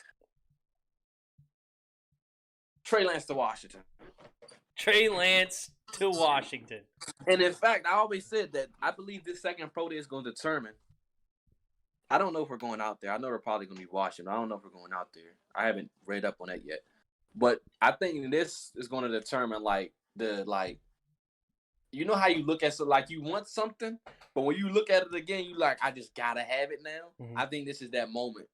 Trey Lance to Washington. Trey Lance to Washington. And in fact, I always said that I believe this second pro day is going to determine. I don't know if we're going out there. I know we're probably going to be watching. I don't know if we're going out there. I haven't read up on that yet. But I think this is going to determine, you know how you look at, so like you want something, but when you look at it again, you like, I just got to have it now. Mm-hmm. I think this is that moment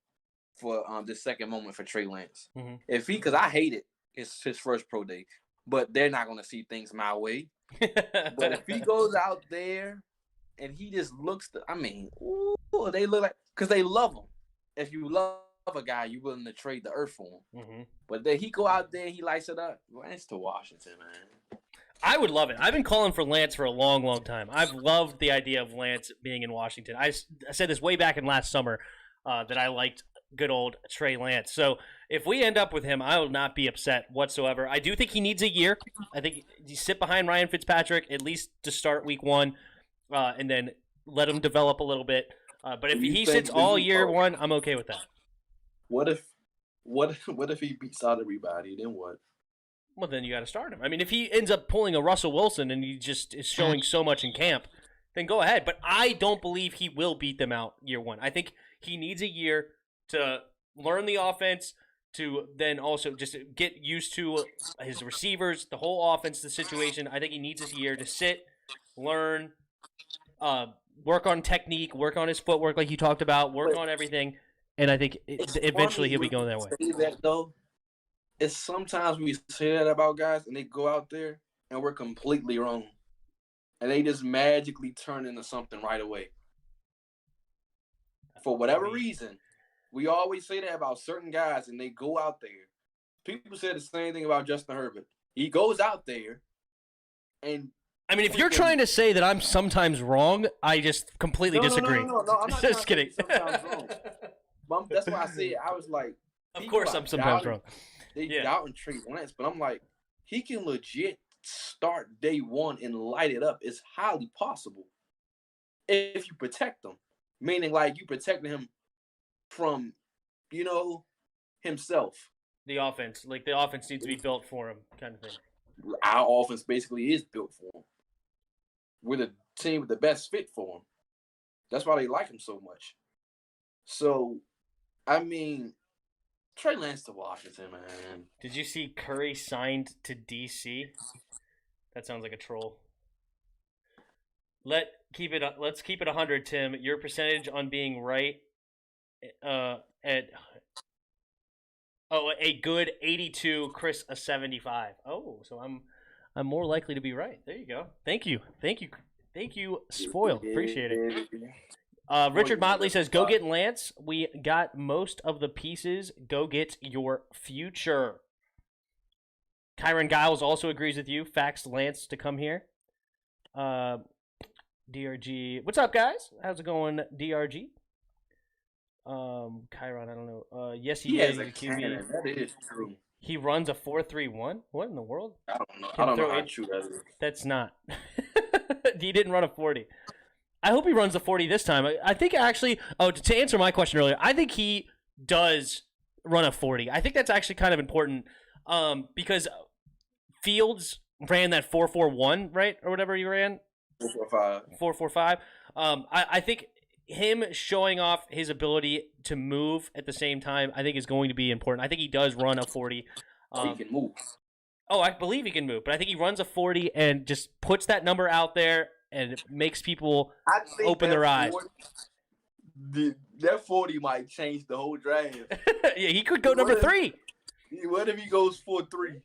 for this second moment for Trey Lance. Mm-hmm. Because I hate it. It's his first pro day, but they're not going to see things my way. But if he goes out there and he just looks, they look like, because they love him. If you love a guy, you're willing to trade the earth for him. Mm-hmm. But then he go out there and he lights it up. Lance to Washington, man. I would love it. I've been calling for Lance for a long, long time. I've loved the idea of Lance being in Washington. I said this way back in last summer that I liked good old Trey Lance. So if we end up with him, I will not be upset whatsoever. I do think he needs a year. I think you sit behind Ryan Fitzpatrick at least to start week one, and then let him develop a little bit. But if he sits all year one, I'm okay with that. What if he beats out everybody? Then what? Well, then you got to start him. I mean, if he ends up pulling a Russell Wilson and he just is showing so much in camp, then go ahead. But I don't believe he will beat them out year one. I think he needs a year to learn the offense, to then also just get used to his receivers, the whole offense, the situation. I think he needs a year to sit, learn, work on technique, work on his footwork like you talked about, work on everything. And I think eventually he'll be going that way. That though, it's sometimes we say that about guys and they go out there and we're completely wrong. And they just magically turn into something right away. For whatever reason, we always say that about certain guys and they go out there. People said the same thing about Justin Herbert. He goes out there and I mean, if you're trying to say that I'm sometimes wrong, I just completely disagree. No, I'm not just kidding. Sometimes wrong. But that's why I said I was like, of course I'm sometimes wrong. They doubting Trey Lance, but I'm like, he can legit start day one and light it up. It's highly possible if you protect him, meaning like you protecting him from, himself. The offense needs to be built for him, kind of thing. Our offense basically is built for him. We're the team with the best fit for him. That's why they like him so much. So, I mean, Trey Lance to Washington, man. Did you see Curry signed to DC? That sounds like a troll. Let's keep it 100, Tim. Your percentage on being right a good 82, Chris a 75. Oh, so I'm more likely to be right. There you go. Thank you, Spoil. Appreciate it. Richard Motley says, "Go get Lance. We got most of the pieces. Go get your future." Kyron Giles also agrees with you. Fax Lance to come here. DRG, what's up, guys? How's it going, DRG? Kyron, I don't know. Yes, he is. Has a cannon. That is true. He runs a 4.31. What in the world? I don't know how true that is. That's not. He didn't run a 40. I hope he runs the 40 this time. I think actually, to answer my question earlier, I think he does run a 40. I think that's actually kind of important because Fields ran that 4.41, right? Or whatever he ran. 4.45. 4.45. I think him showing off his ability to move at the same time, I think is going to be important. I think he does run a 40. He can move. Oh, I believe he can move, but I think he runs a 40 and just puts that number out there and it makes people open their eyes. That 40 might change the whole draft. Yeah, he could go number 3. What if he goes 4.3?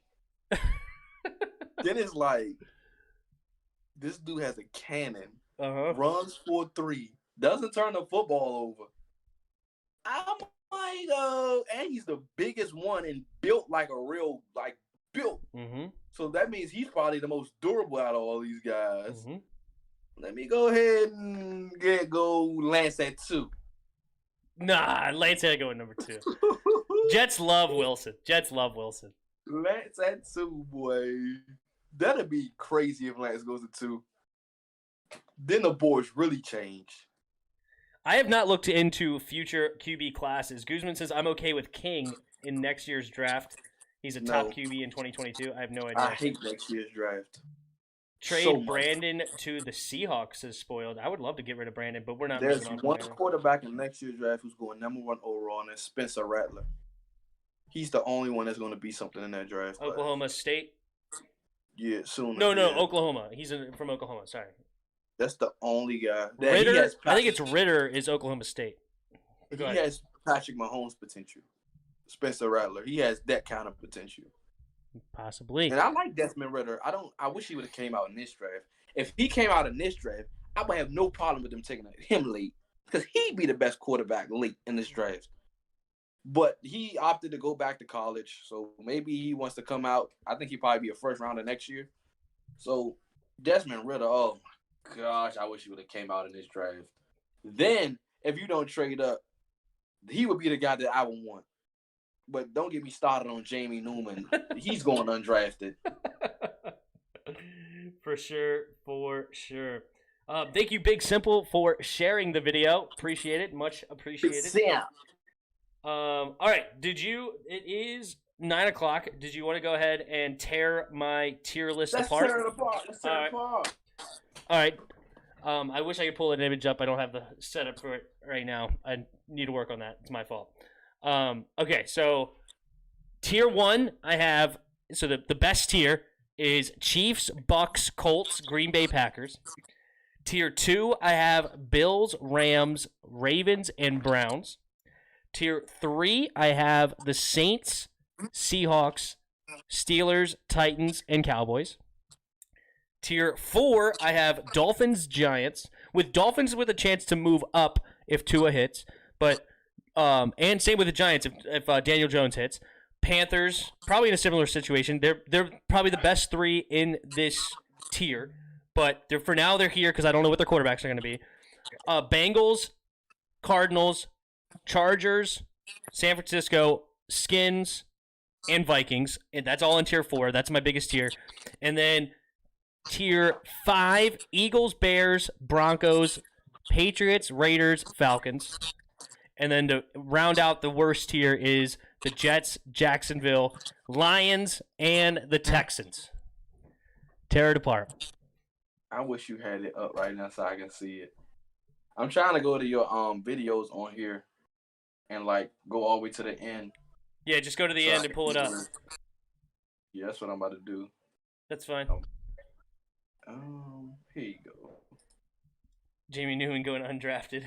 Then it's like, this dude has a cannon, runs 4.3, doesn't turn the football over. I might go, and he's the biggest one and built like a real, built. Mm-hmm. So that means he's probably the most durable out of all these guys. Mm-hmm. Let me go ahead and go Lance at 2. Nah, Lance had to go at number 2. Jets love Wilson. Lance at 2, boy. That'd be crazy if Lance goes at 2. Then the boards really change. I have not looked into future QB classes. Guzman says I'm okay with King in next year's draft. He's a top QB in 2022. I have no idea. I hate next year's draft. Trade Brandon to the Seahawks is spoiled. I would love to get rid of Brandon, but we're not. There's one quarterback in next year's draft who's going number 1 overall, and it's Spencer Rattler. He's the only one that's going to be something in that draft. Oklahoma State? Yeah, soon. No, Oklahoma. He's from Oklahoma. Sorry. That's the only guy. Ritter, I think it's Ritter is Oklahoma State. He has Patrick Mahomes potential. Spencer Rattler. He has that kind of potential. Possibly. And I like Desmond Ritter. I wish he would have came out in this draft. If he came out in this draft, I would have no problem with them taking him late because he'd be the best quarterback late in this draft. But he opted to go back to college, so maybe he wants to come out. I think he'd probably be a first rounder next year. So Desmond Ritter, oh my gosh, I wish he would have came out in this draft. Then, if you don't trade up, he would be the guy that I would want. But don't get me started on Jamie Newman. He's going undrafted. For sure. Thank you, Big Simple, for sharing the video. Appreciate it. Much appreciated. Yeah. All right. It is 9 o'clock. Did you want to go ahead and tear my tier list apart? Let's tear it apart. All right. I wish I could pull an image up. I don't have the setup for it right now. I need to work on that. It's my fault. Okay, so tier 1, I have, so the best tier is Chiefs, Bucks, Colts, Green Bay Packers. Tier 2, I have Bills, Rams, Ravens, and Browns. Tier 3, I have the Saints, Seahawks, Steelers, Titans, and Cowboys. Tier 4, I have Dolphins, Giants, with Dolphins with a chance to move up if Tua hits, but and same with the Giants if Daniel Jones hits. Panthers, probably in a similar situation. They're probably the best 3 in this tier, but for now they're here because I don't know what their quarterbacks are going to be. Bengals, Cardinals, Chargers, San Francisco, Skins, and Vikings. And that's all in tier 4. That's my biggest tier. And then tier 5, Eagles, Bears, Broncos, Patriots, Raiders, Falcons. And then to round out the worst tier is the Jets, Jacksonville, Lions, and the Texans. Tear it apart. I wish you had it up right now so I can see it. I'm trying to go to your videos on here and go all the way to the end. Yeah, just go to the end and pull it up. Yeah, that's what I'm about to do. That's fine. Here you go. Jamie Newman going undrafted.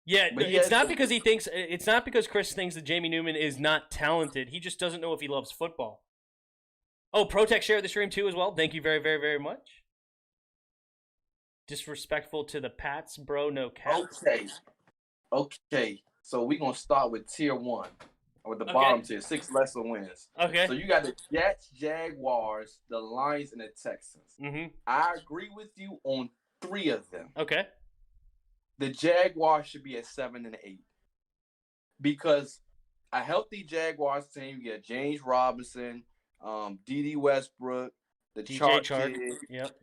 Yeah, it's not because he thinks. It's not because Chris thinks that Jamie Newman is not talented. He just doesn't know if he loves football. Oh, Protect shared the stream too as well. Thank you very, very, very much. Disrespectful to the Pats, bro. No cap. Okay. So we're gonna start with tier 1, with the bottom tier, 6 lesser wins. Okay. So you got the Jets, Jaguars, the Lions, and the Texans. Mm-hmm. I agree with you on 3 of them. Okay. The Jaguars should be at 7 and 8 because a healthy Jaguars team, you get James Robinson, D.D. Westbrook, the DJ Chark kid. Yep.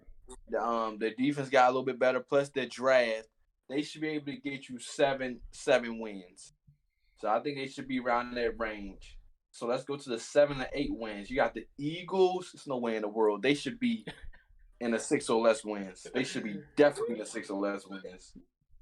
The defense got a little bit better. Plus their draft, they should be able to get you seven wins. So I think they should be around that range. So let's go to the 7 to 8 wins. You got the Eagles. It's no way in the world they should be in the 6 or less wins. They should be definitely in the 6 or less wins.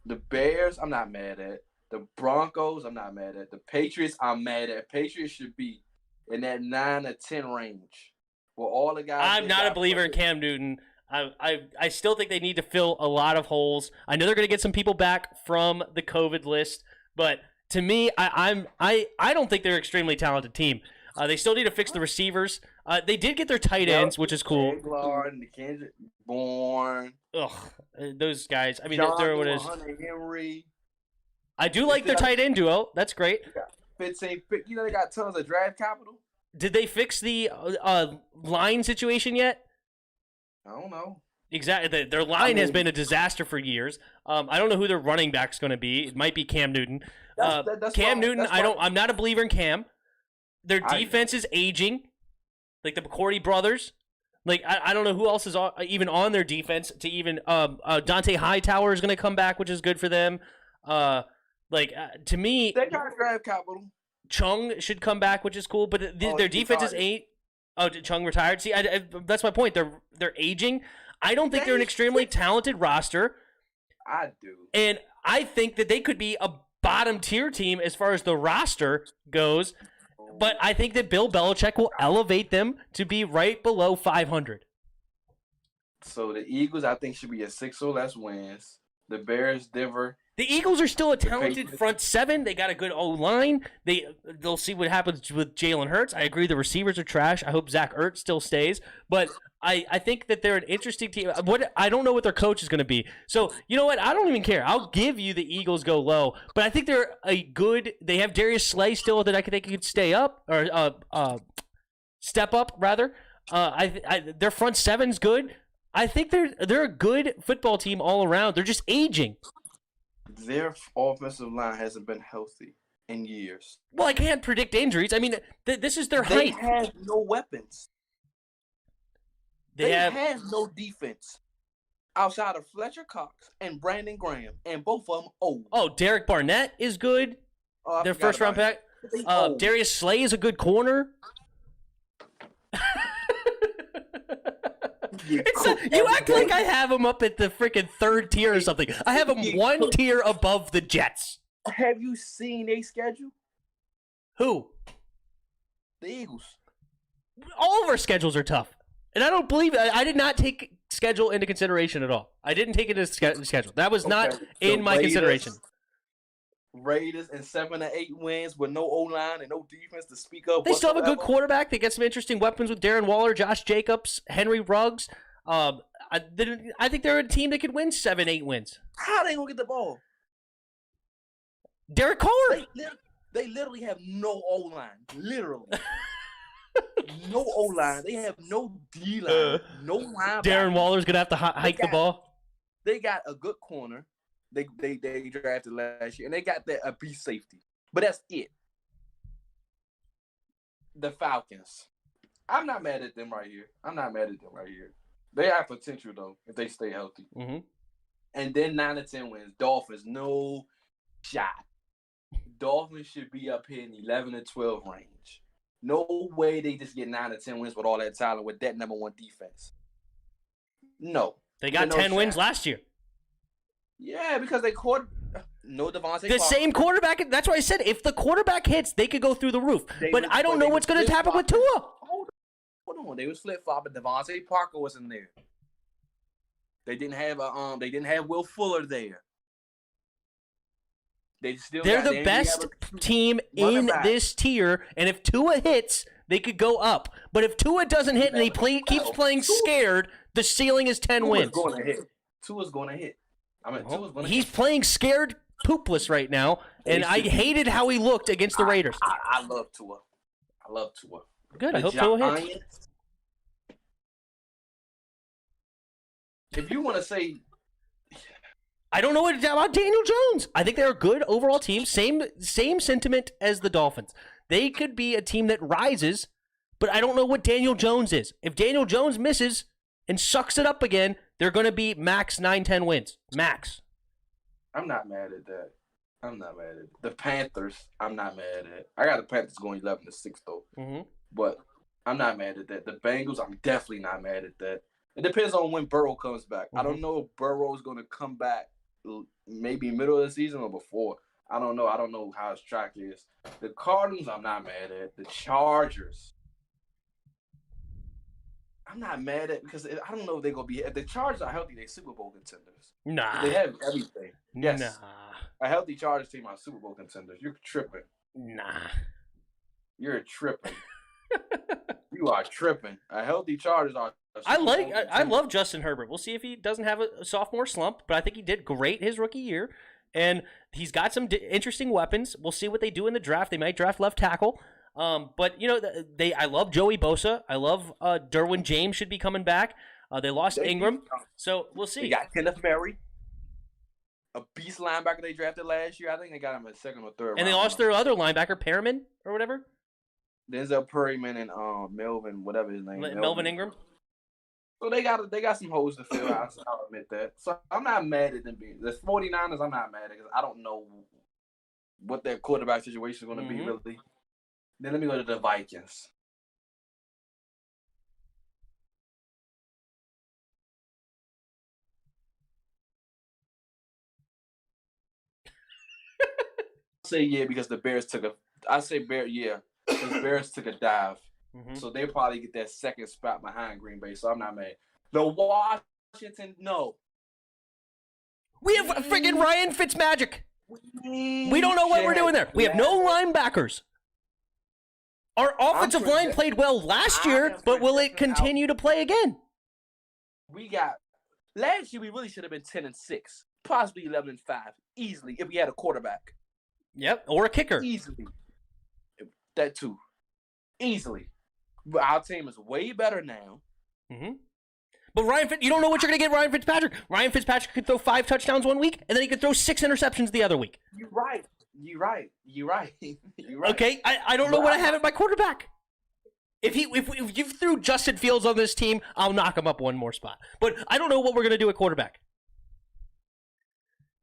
The Bears, I'm not mad at. The Broncos, I'm not mad at. The Patriots, I'm mad at. Patriots should be in that 9 to 10 range. Well, all the guys. I'm not a believer in Cam Newton. I still think they need to fill a lot of holes. I know they're going to get some people back from the COVID list, but to me, I don't think they're an extremely talented team. They still need to fix the receivers. They did get their tight ends, which is cool. Kendrick Bourne. Ugh, those guys. I mean, they're what is. Hunter Henry. I do like their tight end duo. That's great. They got tons of draft capital. Did they fix the line situation yet? I don't know. Exactly. Their line has been a disaster for years. I don't know who their running back's going to be. It might be Cam Newton. Cam Newton, I'm not a believer in Cam. Their defense is aging, like the McCourty brothers. Like I don't know who else is even on their defense. To even Dante Hightower is going to come back, which is good for them. To me, they got draft capital. Chung should come back, which is cool. But their defense is eight. Oh, Chung retired. See, that's my point. They're aging. I don't think they're an extremely talented roster. I do. And I think that they could be a bottom tier team as far as the roster goes. But I think that Bill Belichick will elevate them to be right below 500. So the Eagles, I think, should be at 6 or less wins. The Bears, Denver. The Eagles are still a talented front seven. They got a good O-line. They'll see what happens with Jalen Hurts. I agree the receivers are trash. I hope Zach Ertz still stays. But I think that they're an interesting team. I don't know what their coach is going to be. So, you know what? I don't even care. I'll give you the Eagles go low. But I think they're they have Darius Slay still that I think they could stay up or step up, rather. Their front seven's good. I think they're a good football team all around. They're just aging. Their offensive line hasn't been healthy in years. Well, I can't predict injuries. I mean, this is their height. They have no weapons. They have no defense outside of Fletcher Cox and Brandon Graham, and both of them old. Oh, Derek Barnett is good. Their first round pick. Darius Slay is a good corner. You act like I have him up at the freaking third tier or something. I have him one tier above the Jets. Have you seen their schedule? Who? The Eagles. All of our schedules are tough. And I don't believe I did not take schedule into consideration at all. I didn't take it into schedule. That was not in my consideration. Raiders and 7 or 8 wins with no O-line and no defense to speak of. They still have a good quarterback. They get some interesting weapons with Darren Waller, Josh Jacobs, Henry Ruggs. I think they're a team that could win 7, 8 wins. How they gonna get the ball? Derek Carr. They literally have no O-line. Literally. No O-line. They have no D-line. No line. Darren Waller's going to have to hike the ball. They got a good corner. They drafted last year, and they got a beast safety. But that's it. The Falcons. I'm not mad at them right here. They have potential, though, if they stay healthy. Mm-hmm. And then 9 to 10 wins. Dolphins, no shot. Dolphins should be up here in 11 to 12 range. No way they just get 9 to 10 wins with all that talent with that number 1 defense. No. They got 10 wins last year. Yeah, because they caught no Devontae Parker. Same quarterback. That's why I said if the quarterback hits, they could go through the roof. I don't know what's going to happen with Tua. Hold on. They was flip-flopping. Devontae Parker wasn't there. They didn't have Will Fuller there. They're the best team in this tier, and if Tua hits, they could go up. But if Tua doesn't hit and he keeps playing scared, the ceiling is 10 wins. Tua's going to hit. He's playing scared poopless right now, and I hated how he looked against the Raiders. I love Tua. Good, I hope Tua hits. If you want to say... I don't know about Daniel Jones. I think they're a good overall team. Same sentiment as the Dolphins. They could be a team that rises, but I don't know what Daniel Jones is. If Daniel Jones misses and sucks it up again, they're going to be max 9-10 wins. Max. I'm not mad at that. The Panthers, I'm not mad at. I got the Panthers going 11 to 6 though. Mm-hmm. But I'm not mad at that. The Bengals, I'm definitely not mad at that. It depends on when Burrow comes back. Mm-hmm. I don't know if Burrow is going to come back maybe middle of the season or before. I don't know. I don't know how his track is. The Cardinals, I'm not mad at. The Chargers, I'm not mad at because I don't know if they're going to be. If the Chargers are healthy, they're Super Bowl contenders. Nah. They have everything. Yes. Nah. A healthy Chargers team are Super Bowl contenders. You're tripping. Nah. You're tripping. You are tripping. A healthy Chargers are. I love Justin Herbert. We'll see if he doesn't have a sophomore slump, but I think he did great his rookie year, and he's got some interesting weapons. We'll see what they do in the draft. They might draft left tackle, but you know I love Joey Bosa. I love Derwin James should be coming back. They lost Ingram, so we'll see. They got Kenneth Murray, a beast linebacker they drafted last year. I think they got him at second or third round. And they lost their other linebacker, Perriman, or whatever. Denzel Perryman and Melvin, whatever his name. Melvin Ingram. So they got some holes to fill. I'll admit that. So I'm not mad at them being the 49ers. I'm not mad at because I don't know what their quarterback situation is going to be really. Then let me go to the Vikings. I say yeah because the Bears took a. I say Bear yeah because the Bears took a dive. So they probably get that second spot behind Green Bay. So I'm not mad. The Washington, no. We have friggin' Ryan Fitzmagic. We don't know what we're doing there. We have no linebackers. Our offensive line played well last year, but will it continue to play again? We got last year. We really should have been 10-6, possibly 11-5, easily if we had a quarterback. Yep, or a kicker. Easily, that too, easily. But our team is way better now. But you don't know what you're going to get Ryan Fitzpatrick. Ryan Fitzpatrick could throw 5 touchdowns one week, and then he could throw 6 interceptions the other week. You're right. Okay, I don't know what I have at my quarterback. If you threw Justin Fields on this team, I'll knock him up one more spot. But I don't know what we're going to do at quarterback.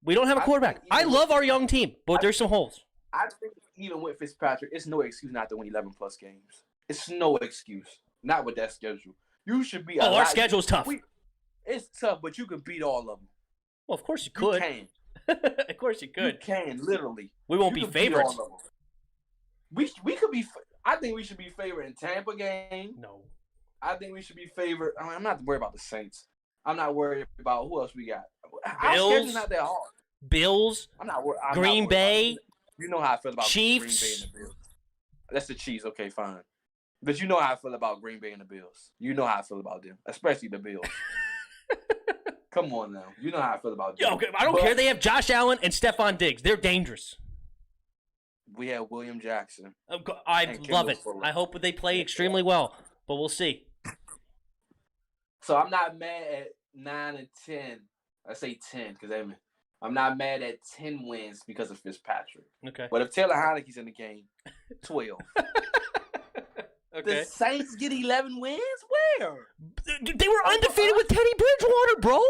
We don't have a quarterback. I love our young team, but there's some holes. I think even with Fitzpatrick, it's no excuse not to win 11-plus games. It's no excuse. Not with that schedule. You should be. Our schedule's tough. It's tough, but you can beat all of them. Well, of course you could. You can. Of course you could. You can, literally. We won't be favorites. We could be. I think we should be favored in Tampa game. No. I think we should be favored. I'm not worried about the Saints. I'm not worried about who else we got. Our schedule's not that hard. Bills. I'm not worried. Green Bay. You know how I feel about Chiefs. Green Bay and the Bills. That's the Chiefs. Okay, fine. But you know how I feel about Green Bay and the Bills. You know how I feel about them, especially the Bills. Come on now. You know how I feel about them. Okay, I don't care. They have Josh Allen and Stephon Diggs. They're dangerous. We have William Jackson. I love it. I hope they play extremely well, but we'll see. So I'm not mad at 9 and 10. I say 10 because I'm not mad at 10 wins because of Fitzpatrick. Okay. But if Taylor Heineke's in the game, 12. Okay. The Saints get 11 wins? Where? They were undefeated with Teddy Bridgewater, bro.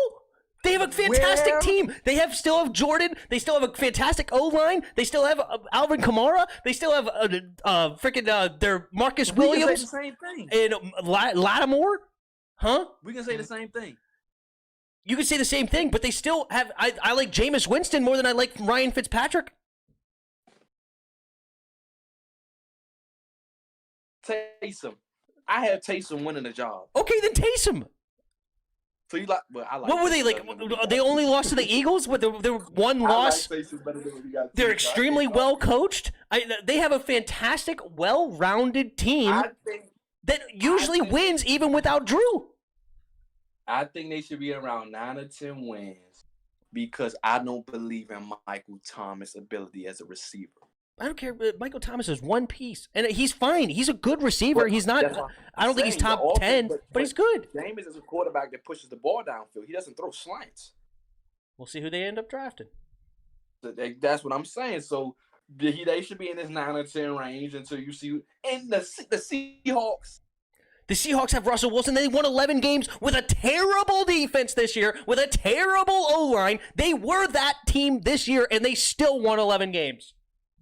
They have a fantastic team. They still have Jordan. They still have a fantastic O-line. They still have Alvin Kamara. They still have their Marcus Williams. We can say the same thing. And Lattimore. Huh? We can say the same thing. You can say the same thing, but they still have. I like Jameis Winston more than I like Ryan Fitzpatrick. Taysom. I have Taysom winning the job. Okay, then Taysom. So you like? Well, I like. What were they like? They only lost to the Eagles. What? Their one loss. Like Taysom better than what we got. They're extremely well coached. They have a fantastic, well-rounded team that usually wins even without Drew. I think they should be around 9 or 10 wins because I don't believe in Michael Thomas' ability as a receiver. I don't care. Michael Thomas is one piece, and he's fine. He's a good receiver. He's not. I don't think he's top 10, but he's good. Jameis is a quarterback that pushes the ball downfield. He doesn't throw slants. We'll see who they end up drafting. That's what I'm saying. So they should be in this 9 or 10 range until you see. And the Seahawks. The Seahawks have Russell Wilson. They won 11 games with a terrible defense this year, with a terrible O-line. They were that team this year, and they still won 11 games.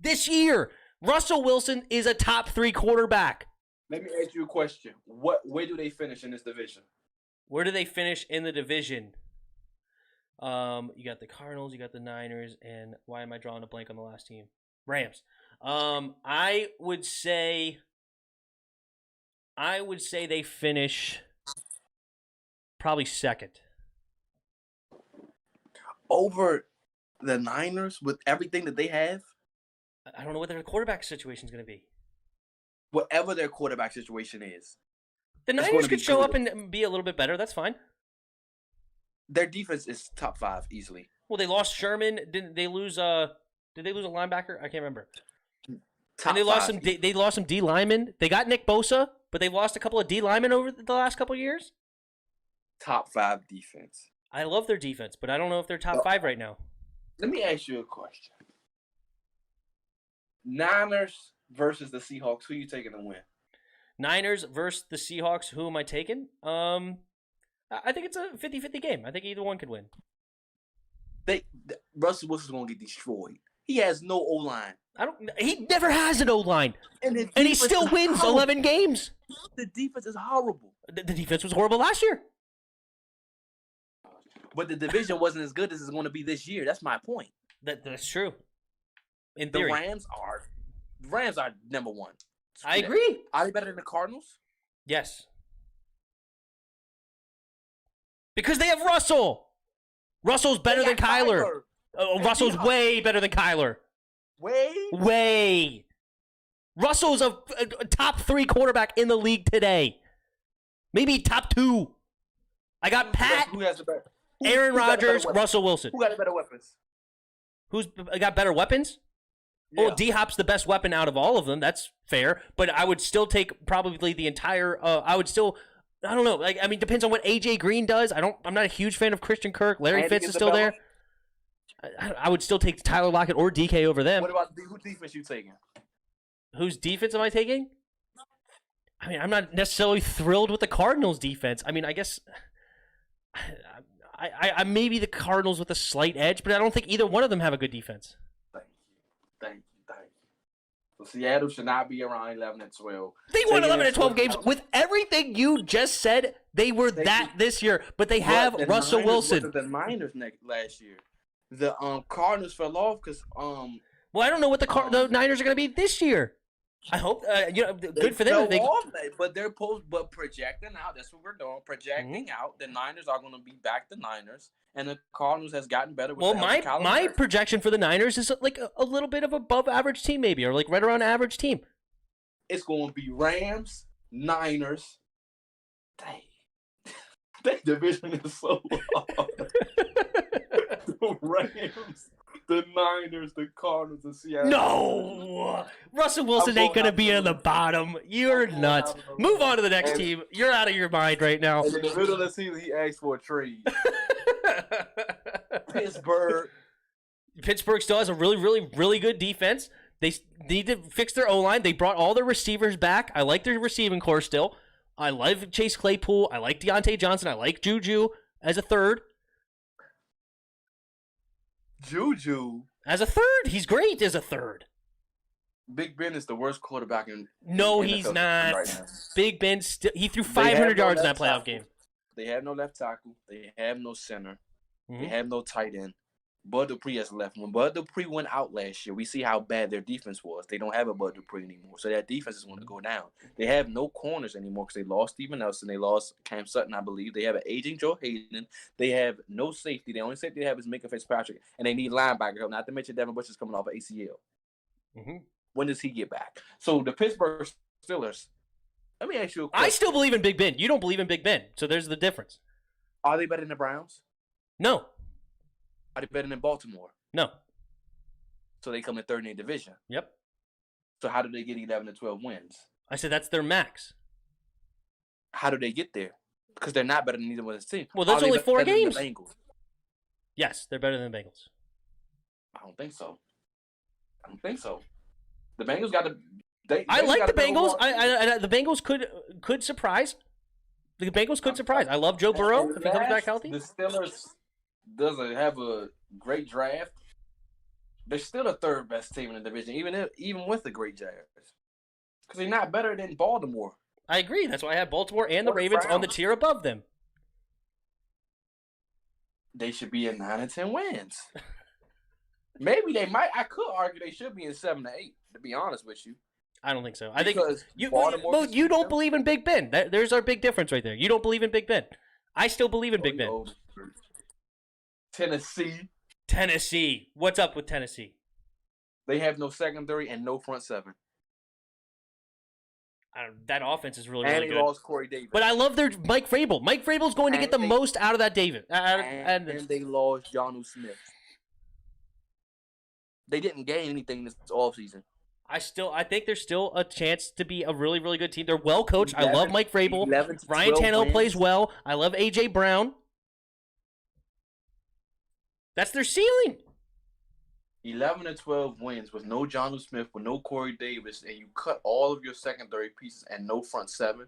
This year, Russell Wilson is a top 3 quarterback. Let me ask you a question. Where do they finish in this division? Where do they finish in the division? You got the Cardinals, you got the Niners, and why am I drawing a blank on the last team? Rams. I would say they finish probably second. Over the Niners with everything that they have? I don't know what their quarterback situation is going to be. Whatever their quarterback situation is. The Niners could show up and be a little bit better. That's fine. Their defense is top 5 easily. Well, they lost Sherman. Did they lose a linebacker? I can't remember. Top and they lost 5. They lost some D linemen. They got Nick Bosa, but they lost a couple of D linemen over the last couple of years. top 5 defense. I love their defense, but I don't know if they're top 5 right now. Let me ask you a question. Niners versus the Seahawks. Who you taking to win? Niners versus the Seahawks. Who am I taking? I think it's a 50-50 game. I think either one could win. Russell Wilson's going to get destroyed. He has no O-line. He never has an O-line. And he still wins 11 games. The defense is horrible. The defense was horrible last year. But the division wasn't as good as it's going to be this year. That's my point. That's true. In theory. The Rams are number 1. I agree. Are they better than the Cardinals? Yes. Because they have Russell. Russell's better than Kyler. Russell's way better than Kyler. Way. Russell's a top 3 quarterback in the league today. Maybe top 2. I got Pat, who has the better? Aaron Rodgers, Russell Wilson. Who got the better weapons? Who's got better weapons? Yeah. Well, D-Hop's the best weapon out of all of them. That's fair. But I would still take probably the entire I don't know. Depends on what AJ Green does. I'm not a huge fan of Christian Kirk. Larry Fitz is still there. I would still take Tyler Lockett or DK over them. What about whose defense you taking? Whose defense am I taking? I'm not necessarily thrilled with the Cardinals' defense. I guess I maybe the Cardinals with a slight edge, but I don't think either one of them have a good defense. Thank you. So Seattle should not be around 11 and 12. They won 11 and 12 games. With everything you just said, they were this year, but they have Russell Wilson. The Niners last year. The Cardinals fell off because Well, I don't know what the Niners are going to be this year. I hope good for them. But projecting out, that's what we're doing. Projecting out, the Niners are going to be back the Niners, and the Cardinals has gotten better. My projection for the Niners is like a little bit of above average team, maybe, or like right around average team. It's going to be Rams, Niners. Dang, that division is so hard. The Rams, the Niners, the Cardinals, the Seattle. No! Russell Wilson ain't going to be in the bottom. You're nuts. Move on to the next team. You're out of your mind right now. And in the middle of the season, he asked for a trade. Pittsburgh still has a really, really, really good defense. They need to fix their O-line. They brought all their receivers back. I like their receiving core still. I love Chase Claypool. I like Deontay Johnson. I like Juju as a third. Juju as a third, he's great as a third. Big Ben is the worst quarterback in. No, he's not. Right, Big Ben he threw 500 yards in that playoff game. They have no left tackle. They have no center. Mm-hmm. They have no tight end. Bud Dupree has left. When Bud Dupree went out last year, we see how bad their defense was. They don't have a Bud Dupree anymore, so that defense is going to go down. They have no corners anymore because they lost Steven Nelson. They lost Cam Sutton, I believe. They have an aging Joe Hayden. They have no safety. The only safety they have is Minka Fitzpatrick, and they need linebacker help. Not to mention Devin Bush is coming off of ACL. Mm-hmm. When does he get back? So the Pittsburgh Steelers. Let me ask you a question. I still believe in Big Ben. You don't believe in Big Ben, so there's the difference. Are they better than the Browns? No. Are they better than Baltimore? No. So they come in third in the division. Yep. So how do they get 11 to 12 wins? I said that's their max. How do they get there? Because they're not better than either one of the teams. Well, there's only 4 games. The yes, they're better than the Bengals. I don't think so. The Bengals got to. I like the Bengals. The Bengals could surprise. The Bengals could surprise. I love Joe Burrow if he comes back healthy. The Steelers doesn't have a great draft. They're still the third best team in the division, even with a great draft. Because they're not better than Baltimore. I agree. That's why I have Baltimore and the Ravens on the tier above them. They should be in 9 and 10 wins. Maybe they might. I could argue they should be in 7 to 8. To be honest with you. I don't think so. I think you don't believe in Big Ben. There's our big difference right there. You don't believe in Big Ben. I still believe in Big Ben. Tennessee. What's up with Tennessee? They have no secondary and no front seven. That offense is really, and really good. And he lost Corey Davis. But I love their Mike Vrabel. Mike Vrabel's going to get the most out of that Davis. And they lost Jonnu Smith. They didn't gain anything this offseason. I think there's still a chance to be a really, really good team. They're well coached. I love Mike Vrabel. Ryan Tannehill plays well. I love AJ Brown. That's their ceiling. 11-12 wins with no Jonnu Smith, with no Corey Davis, and you cut all of your secondary pieces and no front seven.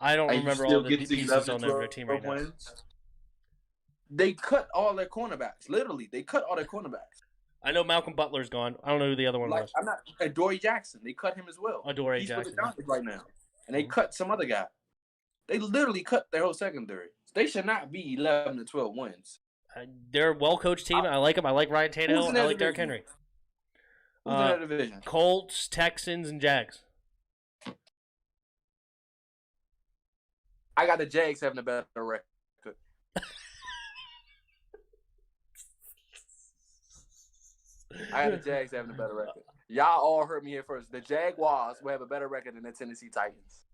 I don't remember all the pieces on their team right now. They cut all their cornerbacks. Literally, they cut all their cornerbacks. I know Malcolm Butler's gone. I don't know who the other one was. I'm not. Adoree Jackson. They cut him as well. Adoree Jackson. He's right now, and they cut some other guy. They literally cut their whole secondary. They should not be 11-12 wins. They're a well-coached team. I like them. I like Ryan Tannehill. I like Derrick Henry. Who's in that division? Colts, Texans, and Jags. I got the Jags having a better record. I got the Jags having a better record. Y'all all heard me here first. The Jaguars will have a better record than the Tennessee Titans.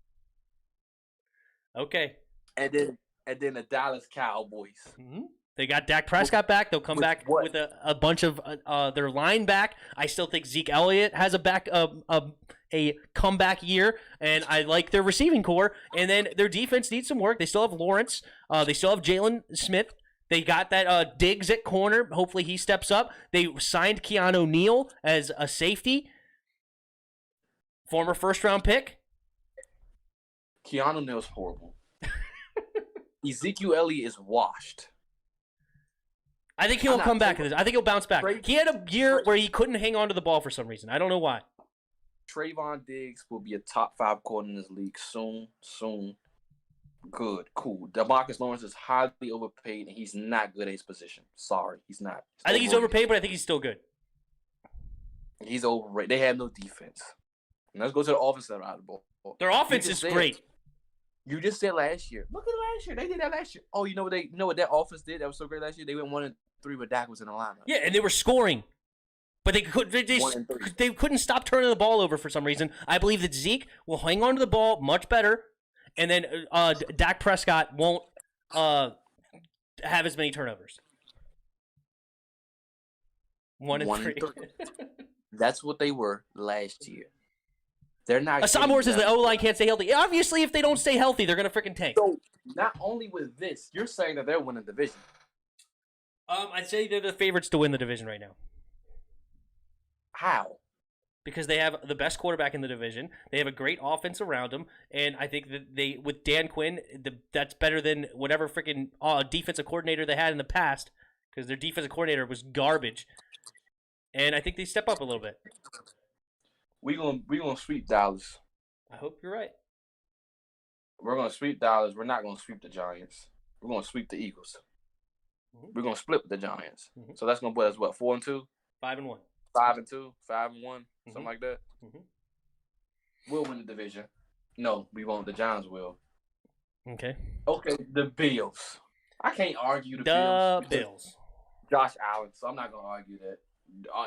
Okay. And then the Dallas Cowboys. Mm-hmm. They got Dak Prescott back. They'll come back with a bunch of their line back. I still think Zeke Elliott has a comeback year, and I like their receiving core. And then their defense needs some work. They still have Lawrence. They still have Jalen Smith. They got that Diggs at corner. Hopefully he steps up. They signed Keanu Neal as a safety, former first-round pick. Keanu Neal's horrible. Ezekiel Elliott is washed. I think he'll come back to this. I think he'll bounce back. He had a year where he couldn't hang on to the ball for some reason. I don't know why. Trayvon Diggs will be a top 5 corner in this league soon. Good, cool. DeMarcus Lawrence is highly overpaid, and he's not good at his position. Sorry, he's not. I think he's overpaid, but I think he's still good. He's overrated. They have no defense. And let's go to the offensive side of the ball. Their offense is great. You just said last year. Look at last year. They did that last year. Oh, you know what that offense did? That was so great last year. They went 1-3 with Dak was in the lineup. Yeah, and they were scoring, but they couldn't stop turning the ball over for some reason. I believe that Zeke will hang on to the ball much better, and then Dak Prescott won't have as many turnovers. 1-3. That's what they were last year. They're not. Asamoah says the O-line can't stay healthy. Obviously, if they don't stay healthy, they're going to freaking tank. So, not only with this, you're saying that they're winning the division. I'd say they're the favorites to win the division right now. How? Because they have the best quarterback in the division. They have a great offense around them. And I think that with Dan Quinn, that's better than whatever freaking defensive coordinator they had in the past. Because their defensive coordinator was garbage. And I think they step up a little bit. We gonna sweep Dallas. I hope you're right. We're gonna sweep Dallas. We're not gonna sweep the Giants. We're gonna sweep the Eagles. Mm-hmm. We're gonna split with the Giants. Mm-hmm. So that's gonna put us 4-2, 5-1, 5-2, 5-1, something like that. Mm-hmm. We'll win the division. No, we won't. The Giants will. Okay. The Bills. I can't argue the Bills. Josh Allen. So I'm not gonna argue that,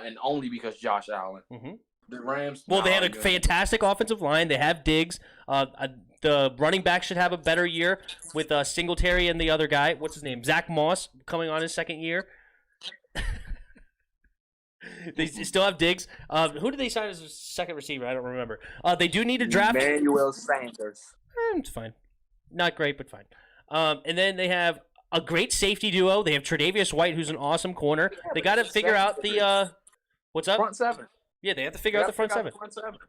and only because Josh Allen. Mm-hmm. The Rams. Well, they had a fantastic offensive line. They have Diggs. The running back should have a better year with Singletary and the other guy. What's his name? Zach Moss coming on his second year. They still have Diggs. Who did they sign as a second receiver? I don't remember. They do need to draft Emmanuel Sanders. It's fine. Not great, but fine. And then they have a great safety duo. They have Tre'Davious White, who's an awesome corner. They got to figure out the what's up? Front seven. Yeah, they have to figure out the front seven.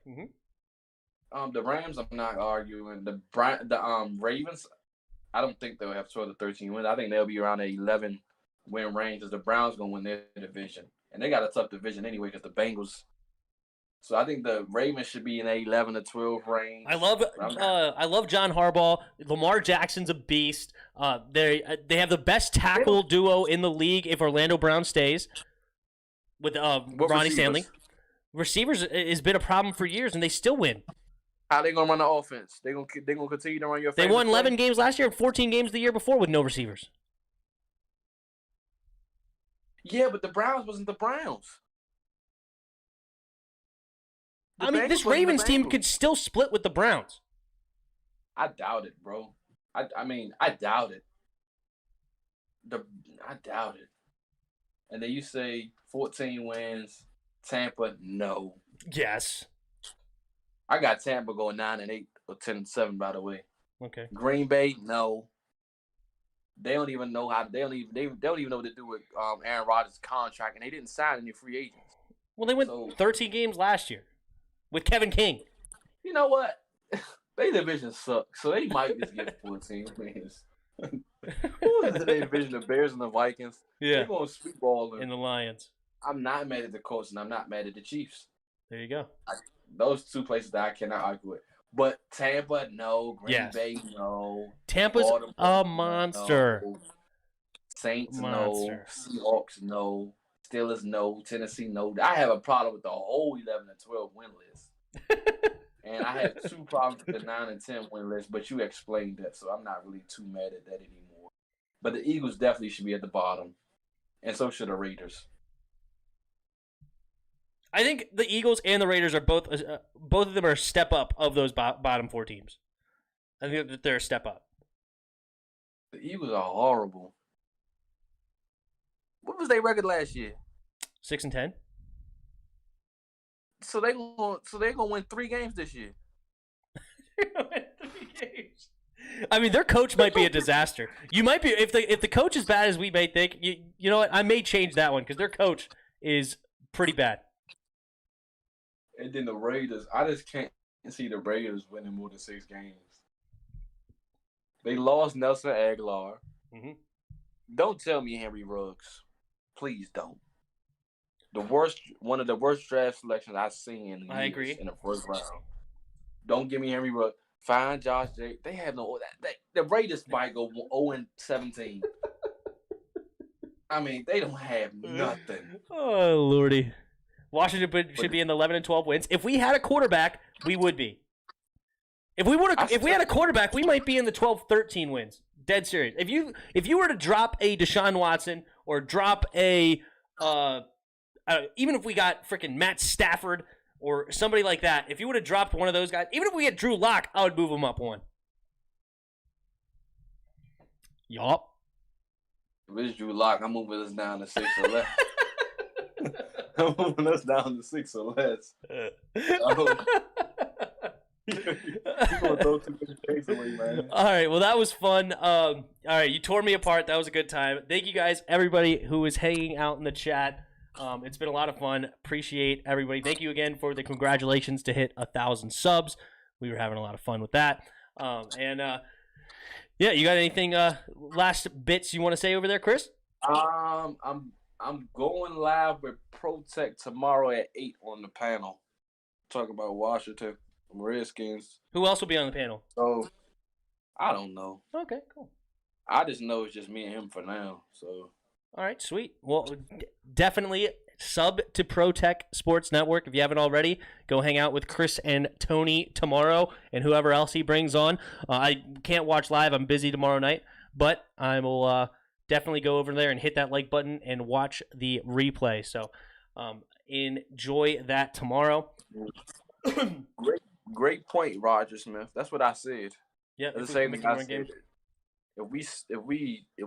Mm-hmm. The Rams, I'm not arguing. The Ravens, I don't think they'll have 12 to 13 wins. I think they'll be around an 11 win range because the Browns going to win their division. And they got a tough division anyway because the Bengals. So I think the Ravens should be in a 11 to 12 range. I love John Harbaugh. Lamar Jackson's a beast. They have the best tackle duo in the league if Orlando Brown stays with Ronnie Stanley. Receivers has been a problem for years, and they still win. How they gonna run the offense? They gonna continue to run your. They won 11 games last year and 14 games the year before with no receivers. Yeah, but the Browns wasn't the Browns. This Ravens team could still split with the Browns. I doubt it, bro. I doubt it. I doubt it. And then you say 14 wins. Tampa, no. Yes. I got Tampa going 9-8 or 10-7. By the way. Okay. Green Bay, no. They don't even know how. They don't even know what to do with Aaron Rodgers' contract, and they didn't sign any free agents. Well, they went 13 games last year with Kevin King. You know what? Their division sucks, so they might just get 14 wins. Who is in their division? The Bears and the Vikings. Yeah. They're going to speedball them. And the Lions. I'm not mad at the Colts, and I'm not mad at the Chiefs. There you go. Those two places that I cannot argue with. But Tampa, no. Green Bay, no. Tampa's Baltimore, a monster. No. Saints, Monster. no. Seahawks, no. Steelers, no. Tennessee, no. I have a problem with the whole 11 and 12 win list. And I have two problems with the 9 and 10 win list, but you explained that, so I'm not really too mad at that anymore. But the Eagles definitely should be at the bottom, and so should the Raiders. I think the Eagles and the Raiders are both of them are a step up of those bottom four teams. I think that they're a step up. The Eagles are horrible. What was their record last year? 6-10. So they're gonna win 3 games this year. They're gonna win 3 games. I mean, their coach might be a disaster. You might be if the coach is bad as we may think. You know what? I may change that one because their coach is pretty bad. And then the Raiders, I just can't see the Raiders winning more than 6 games. They lost Nelson Aguilar. Mm-hmm. Don't tell me Henry Ruggs. Please don't. One of the worst draft selections I've seen in I agree. In the first round. Don't give me Henry Ruggs. Fine, Josh J. They have no. The Raiders might go 0-17. I mean, they don't have nothing. Oh Lordy. Washington should be in the 11 and 12 wins. If we had a quarterback, we would be. If we had a quarterback, we might be in the 12-13 wins. Dead serious. If you were to drop a Deshaun Watson or drop a even if we got freaking Matt Stafford or somebody like that, if you would have dropped one of those guys, even if we had Drew Lock, I would move him up one. Yup. If it's Drew Lock, I'm moving us down to 6 or less. I'm moving us down to 6 or less. You're gonna throw too many things away, man. All right, well, that was fun. All right, you tore me apart. That was a good time. Thank you guys, everybody who was hanging out in the chat. It's been a lot of fun. Appreciate everybody. Thank you again for the congratulations to hit 1,000 subs. We were having a lot of fun with that. Yeah, you got anything last bits you want to say over there, Chris? I'm going live with ProTech tomorrow at 8 on the panel. Talking about Washington Redskins. Who else will be on the panel? So I don't know. Okay, cool. I just know it's just me and him for now. So all right, sweet. Well, definitely sub to ProTech Sports Network if you haven't already. Go hang out with Chris and Tony tomorrow and whoever else he brings on. I can't watch live. I'm busy tomorrow night, but I will definitely go over there and hit that like button and watch the replay. So enjoy that tomorry. Great point, Roger Smith. That's what I said. Yeah, that's the same thing I said. If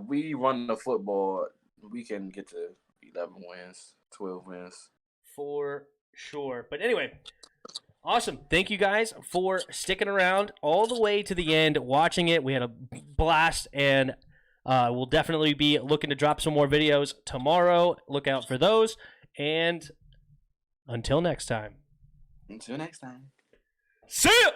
we run the football, we can get to 11 wins, 12 wins. For sure. But anyway, awesome. Thank you guys for sticking around all the way to the end, watching it. We had a blast, and we'll definitely be looking to drop some more videos tomorrow. Look out for those. And until next time. Until next time. See ya!